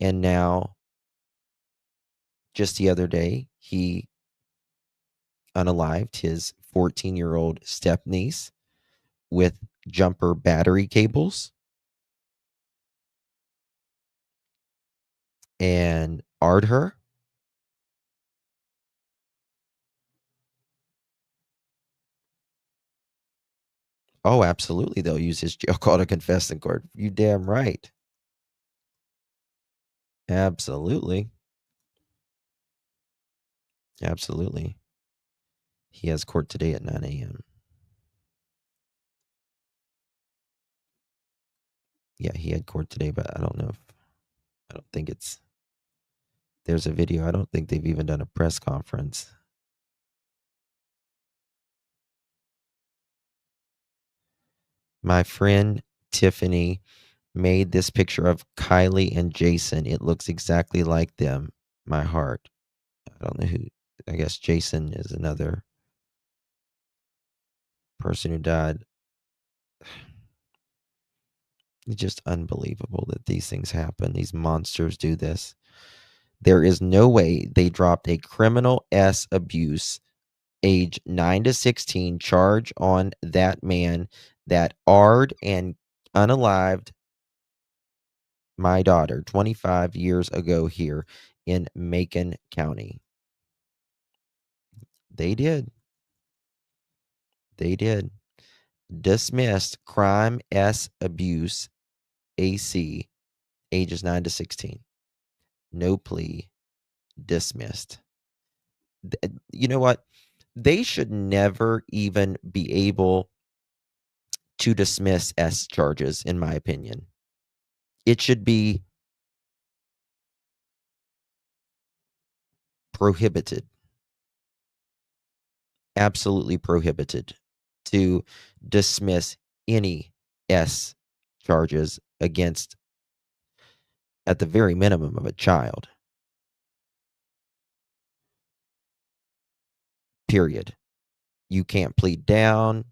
And now, just the other day, he unalived his 14-year-old stepniece with jumper battery cables and AR'd her. Oh, absolutely. They'll use his jail call to confess in court. You damn right. Absolutely. Absolutely. He has court today at 9 a.m. Yeah, he had court today, but I don't think there's a video. I don't think they've even done a press conference. My friend Tiffany made this picture of Kylie and Jason. It looks exactly like them. My heart. I don't know who. I guess Jason is another person who died. It's just unbelievable that these things happen. These monsters do this. There is no way they dropped a criminal S abuse, age 9 to 16, charge on that man that AR'd and unalived my daughter 25 years ago here in Macon County. They did. They did. Dismissed crime S abuse AC, ages 9 to 16. No plea, dismissed. You know what? They should never even be able to dismiss S charges, in my opinion. It should be prohibited, absolutely prohibited, to dismiss any S charges against, at the very minimum, of a child. Period. You can't plead down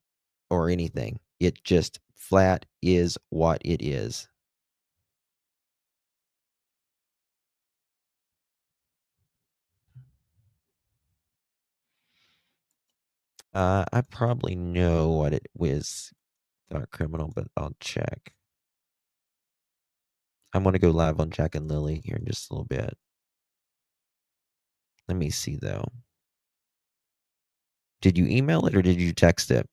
or anything. It just flat is what it is. I probably know what it was, criminal, but I'll check. I'm gonna go live on Jack and Lily here in just a little bit. Let me see though. Did you email it or did you text it?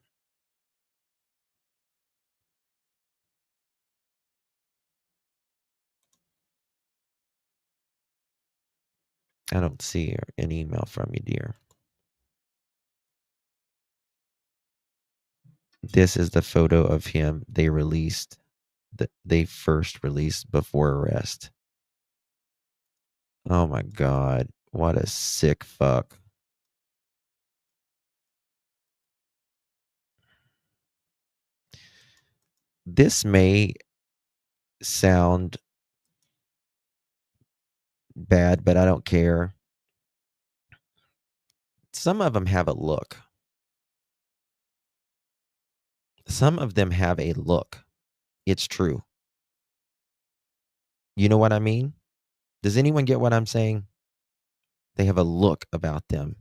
I don't see an email from you, dear. This is the photo of him they released, that they first released before arrest. Oh my God. What a sick fuck. This may sound bad, but I don't care. Some of them have a look. Some of them have a look. It's true. You know what I mean? Does anyone get what I'm saying? They have a look about them.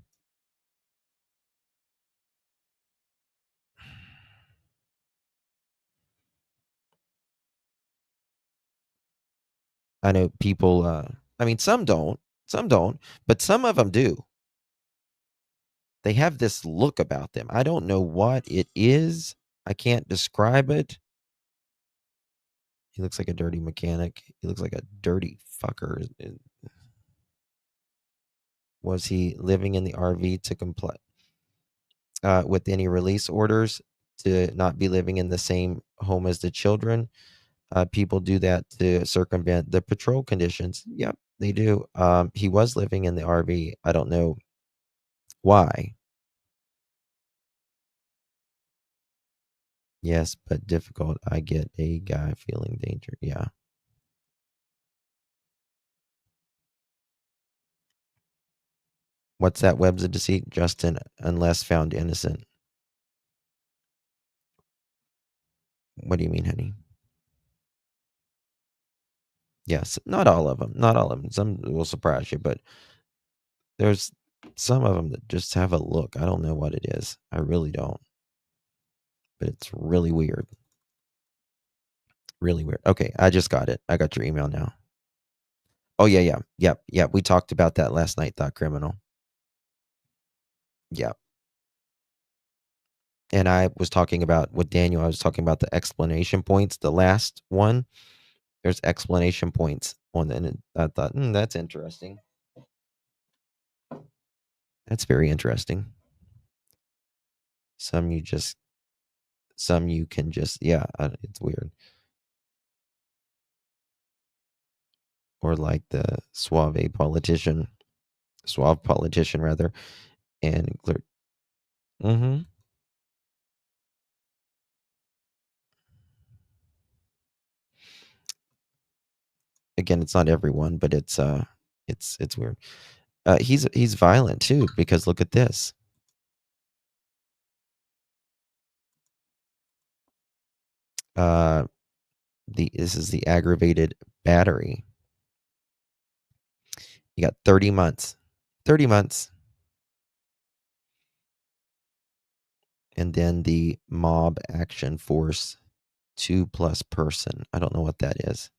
I know people, I mean, some don't, but some of them do. They have this look about them. I don't know what it is. I can't describe it. He looks like a dirty mechanic. He looks like a dirty fucker. Was he living in the RV to comply with any release orders to not be living in the same home as the children? People do that to circumvent the patrol conditions. Yep, they do. He was living in the RV. I don't know why. Yes, but difficult. I get a guy feeling danger. Yeah. What's that? Webs of deceit, Justin, unless found innocent. What do you mean, honey? Yes, not all of them. Not all of them. Some will surprise you, but there's some of them that just have a look. I don't know what it is. I really don't. But it's really weird. Really weird. Okay, I just got it. I got your email now. Oh, yeah. Yep. We talked about that last night, Thought Criminal. Yep. And I was talking about with Daniel, I was talking about the explanation points. The last one, there's explanation points on it. And I thought, that's interesting. That's very interesting. Some you can just, yeah, it's weird. Or like the suave politician rather, and clear. Mm-hmm. Again, it's not everyone, but it's weird. He's violent too, because look at this. This is the aggravated battery. You got 30 months. 30 months. And then the mob action force 2+ person. I don't know what that is.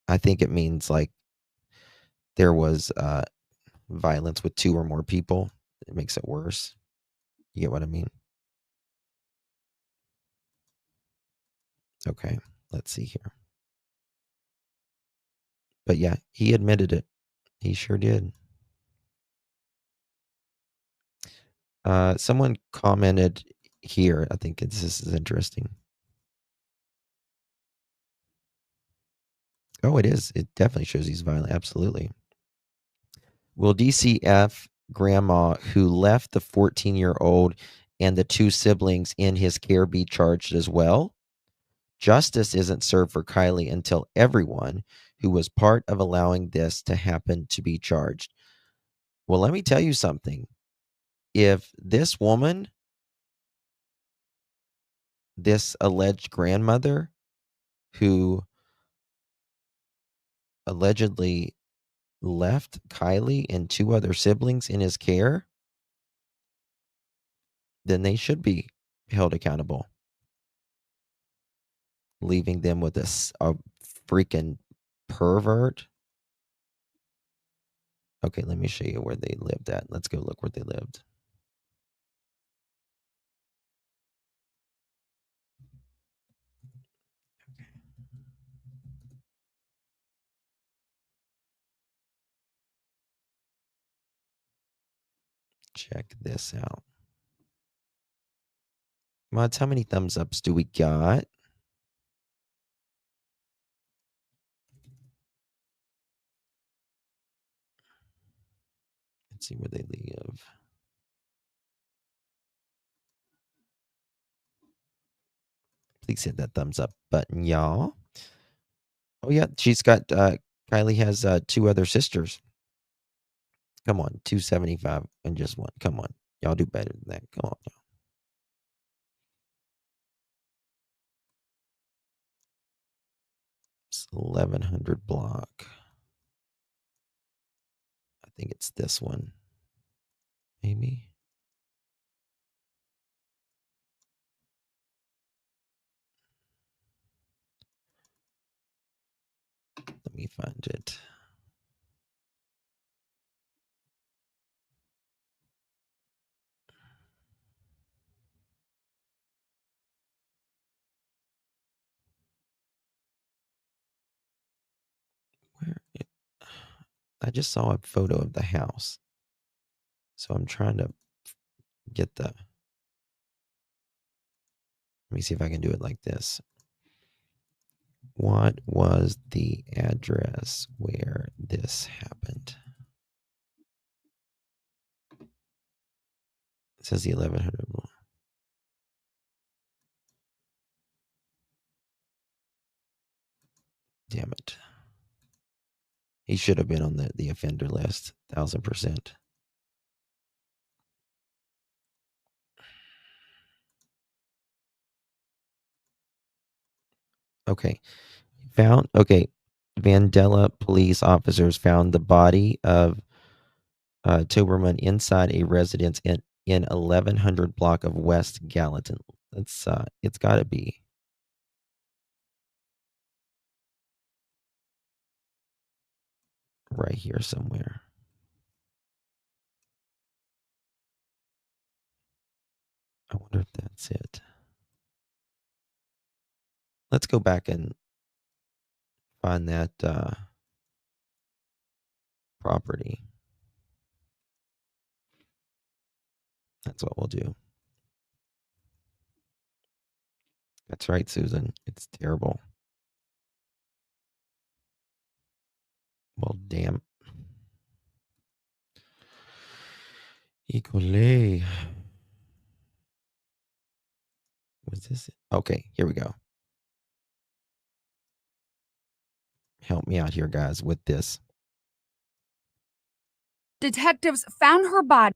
I think it means like there was violence with 2 or more people. It makes it worse. You get what I mean? Okay, let's see here. But yeah, he admitted it. He sure did. Someone commented here. I think this is interesting. Oh, it is. It definitely shows he's violent. Absolutely. Will DCF grandma who left the 14-year-old and the 2 siblings in his care be charged as well? Justice isn't served for Kylie until everyone who was part of allowing this to happen to be charged. Well, let me tell you something. If this woman, this alleged grandmother who allegedly left Kylie and 2 other siblings in his care, then they should be held accountable. Leaving them with a freaking pervert. Okay, let me show you where they lived at. Let's go look where they lived. Check this out. Mods, how many thumbs ups do we got? Let's see where they live. Please hit that thumbs up button, y'all. Oh yeah, she's got Kylie has 2 other sisters. Come on, 275 and just 1. Come on. Y'all do better than that. Come on. It's 1100 block. I think it's this one. Maybe. Let me find it. I just saw a photo of the house. So I'm trying to get the. Let me see if I can do it like this. What was the address where this happened? It says the 1100 block. Damn it. He should have been on the offender list, 1000%. Okay. Vandalia police officers found the body of Toberman inside a residence in 1100 block of West Gallatin. It's got to be. Right here somewhere. I wonder if that's it. Let's go back and find that property. That's what we'll do. That's right, Susan. It's terrible. Well, damn. Híjole. Was this it? Okay, here we go. Help me out here, guys, with this. Detectives found her body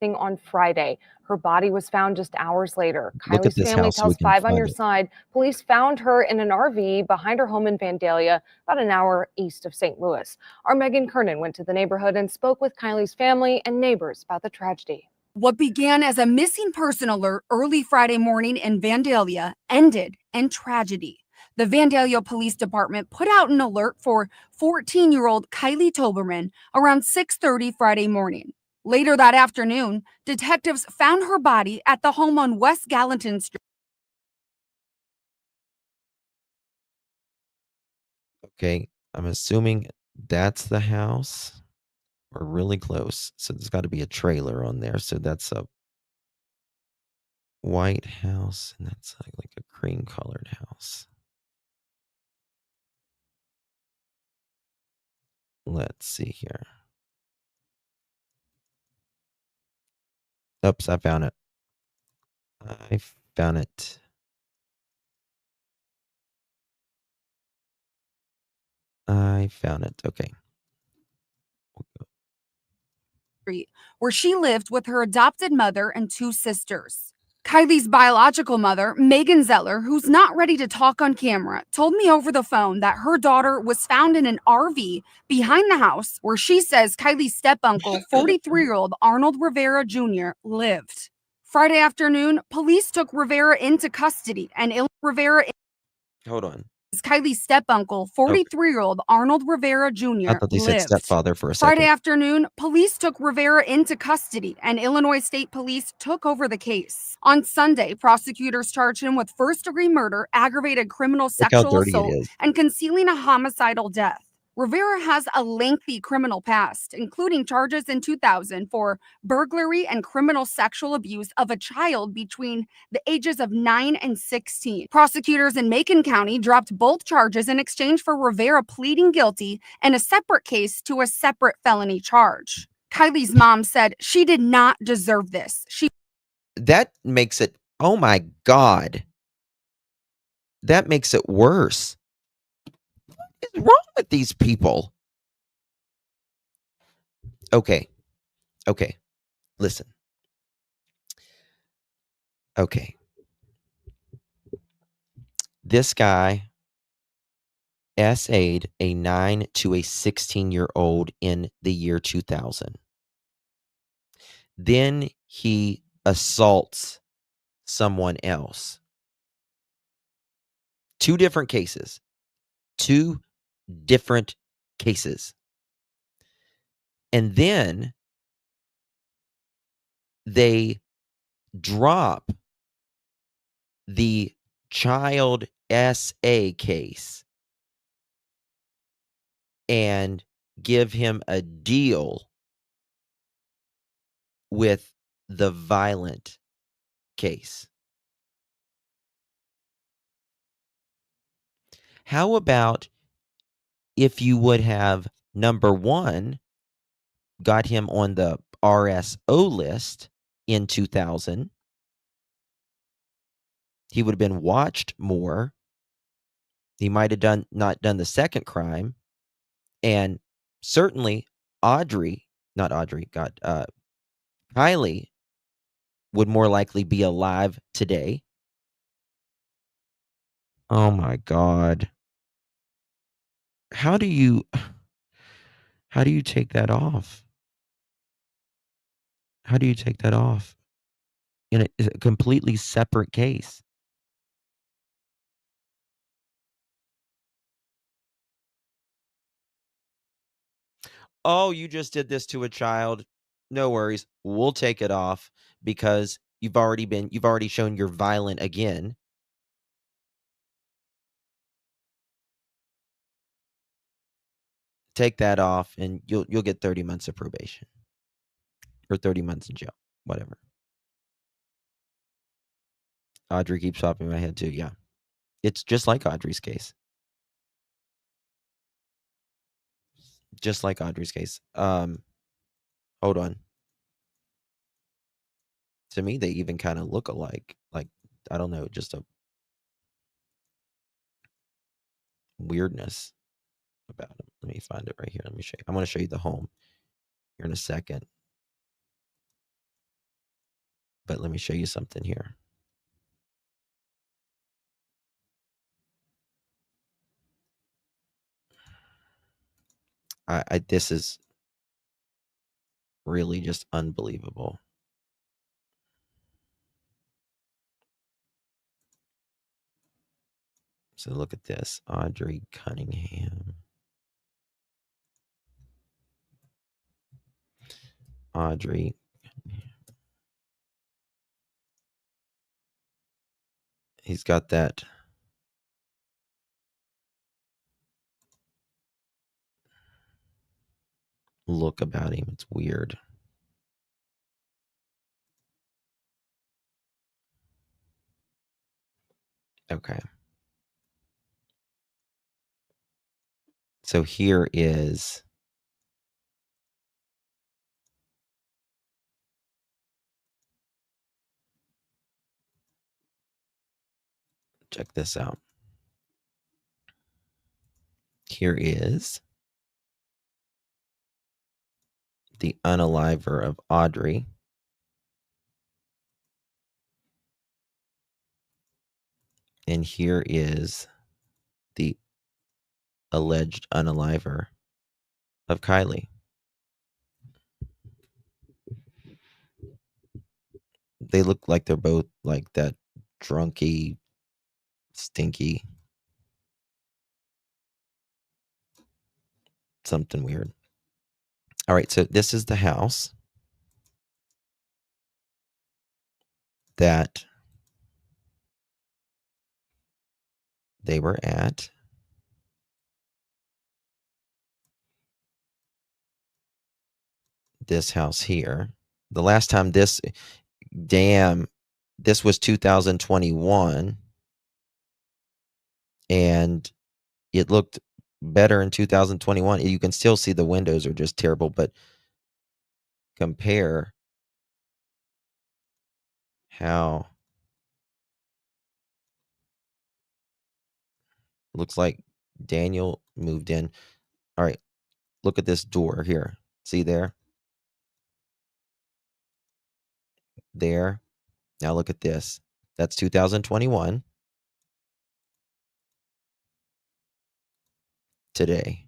on Friday. Her body was found just hours later. Look at Kylie's this family house so we tells can 5 on find Your it. Side police found her in an RV behind her home in Vandalia, about an hour east of St. Louis. Our Megan Kernan went to the neighborhood and spoke with Kylie's family and neighbors about the tragedy. What began as a missing person alert early Friday morning in Vandalia ended in tragedy. The Vandalia Police Department put out an alert for 14-year-old Kylie Toberman around 6:30 Friday morning. Later that afternoon, detectives found her body at the home on West Gallatin Street. Okay, I'm assuming that's the house. We're really close. So there's got to be a trailer on there. So that's a white house, and that's like a cream colored house. Let's see here. Oops, I found it. I found it. I found it. Okay. Where she lived with her adopted mother and 2 sisters. Kylie's biological mother, Megan Zeller, who's not ready to talk on camera, told me over the phone that her daughter was found in an RV behind the house where she says Kylie's step-uncle, 43-year-old Arnold Rivera Jr., lived. Friday afternoon, police took Rivera into custody, and Rivera Hold on. Kylie's step-uncle, 43-year-old Arnold Rivera I Jr., thought they said lived. stepfather for a Friday second. afternoon, police took Rivera into custody, and Illinois State Police took over the case. On Sunday, prosecutors charged him with first-degree murder, aggravated criminal Look how sexual dirty it assault, is. and concealing a homicidal death. Rivera has a lengthy criminal past, including charges in 2000 for burglary and criminal sexual abuse of a child between the ages of 9 and 16. Prosecutors in Macon County dropped both charges in exchange for Rivera pleading guilty in a separate case to a separate felony charge. Kylie's mom said she did not deserve this. That makes it, oh my God. That makes it worse. What's wrong with these people? Okay. Listen. Okay. This guy SA'd a 9 to a 16-year-old in the year 2000. Then he assaults someone else. 2 different cases. 2 different cases. And then they drop the child SA case and give him a deal with the violent case. How about if you would have, number one, got him on the RSO list in 2000? He would have been watched more. He might have not done the second crime. And certainly Kylie would more likely be alive today. Oh my God. How do you take that off? How do you take that off in a completely separate case? Oh, you just did this to a child. No worries. We'll take it off because you've already shown you're violent again. Take that off and you'll get 30 months of probation. Or 30 months in jail. Whatever. Audrey keeps popping in my head too, yeah. It's just like Audrey's case. Just like Audrey's case. Hold on. To me, they even kind of look alike. Like, I don't know, just a weirdness about them. Let me find it right here. Let me show you. I'm going to show you the home here in a second. But let me show you something here. This is really just unbelievable. So look at this. Audrey Cunningham. Audrey. He's got that look about him. It's weird. Okay. So here is check this out. Here is the unaliver of Audrey. And here is the alleged unaliver of Kylie. They look like they're both like that drunky, stinky, something weird. All right, so this is the house that they were at. This house here. The last time this was 2021, and it looked better in 2021. You can still see the windows are just terrible, but compare how looks like Daniel moved in. All right, look at this door here. See there? There. Now look at this. That's 2021. Today.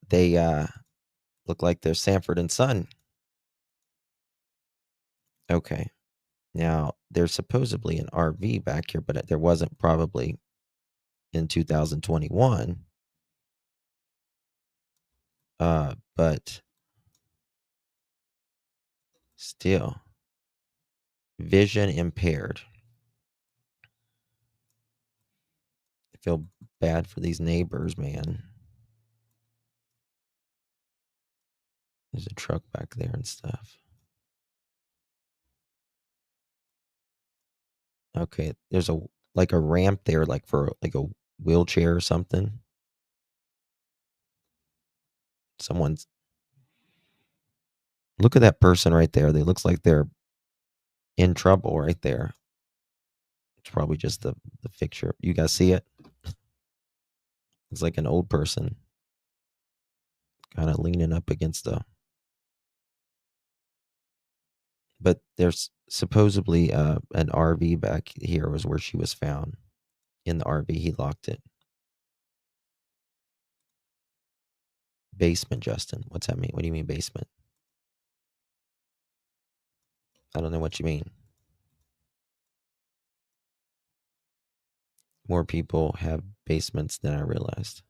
They look like they're Sanford and Son. Okay. Now, there's supposedly an RV back here, but there wasn't probably in 2021. But still, vision impaired. I feel bad for these neighbors, man. There's a truck back there and stuff. Okay, there's a ramp there, like for like a wheelchair or something. Look at that person right there. They looks like they're in trouble right there. It's probably just the picture. You guys see it? It's like an old person kind of leaning up against but there's supposedly an RV back here was where she was found. In the RV, he locked it. Basement, Justin. What's that mean? What do you mean basement? I don't know what you mean. More people have basements than I realized.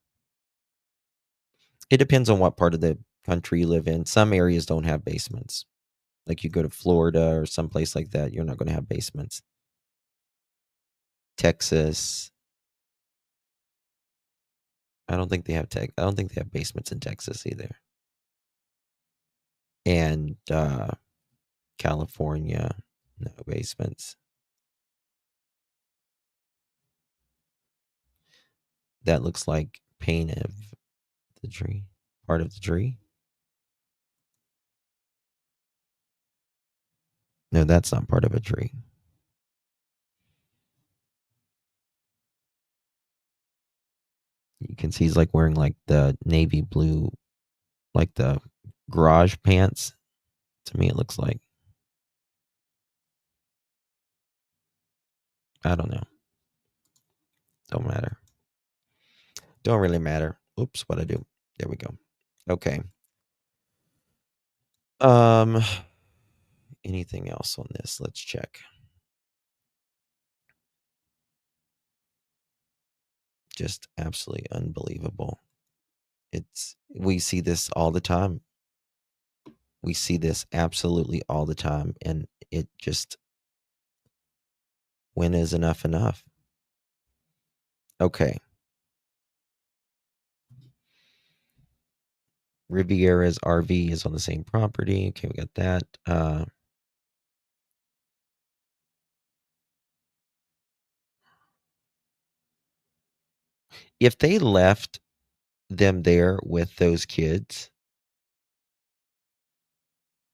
It depends on what part of the country you live in. Some areas don't have basements. Like you go to Florida or someplace like that, you're not going to have basements. Texas. I don't think they have basements in Texas either. And California, no basements. That looks like paint of the tree, part of the tree. No, that's not part of a tree. You can see he's like wearing like the navy blue, like the garage pants. To me, it looks like. I don't know. Don't matter. Don't really matter. Oops, what I do. There we go. Okay. Anything else on this? Let's check. Just absolutely unbelievable. We see this all the time. We see this absolutely all the time, and it just, when is enough enough? Okay. Riviera's RV is on the same property. Okay, we got that. If they left them there with those kids,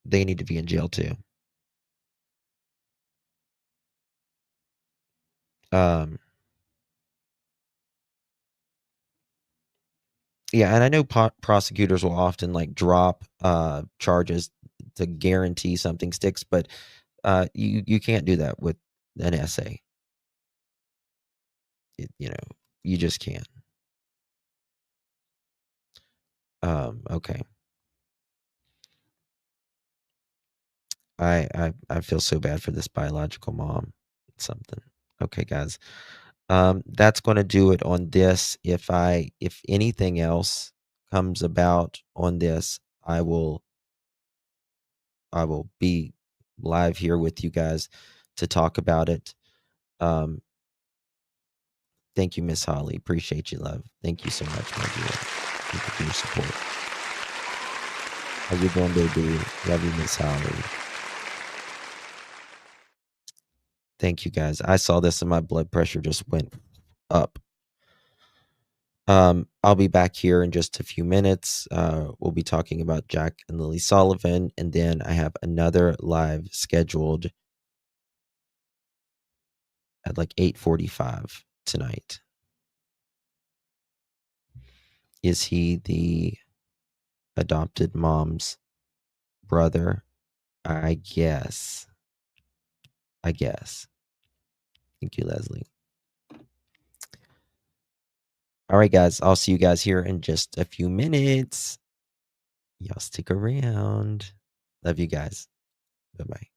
they need to be in jail too. Yeah, and I know prosecutors will often like drop charges to guarantee something sticks, but you can't do that with an essay. You know, you just can't. Okay. I feel so bad for this biological mom. Something. Okay, guys. That's going to do it on this. If anything else comes about on this, I will be live here with you guys to talk about it. Thank you, Miss Holly. Appreciate you, love. Thank you so much, my dear. Thank you for your support. How you doing, baby? Love you, Miss Holly. Thank you, guys. I saw this and my blood pressure just went up. I'll be back here in just a few minutes. We'll be talking about Jack and Lily Sullivan, and then I have another live scheduled at like 8:45 tonight. Is he the adopted mom's brother? I guess. Thank you, Leslie. All right, guys. I'll see you guys here in just a few minutes. Y'all stick around. Love you guys. Bye-bye.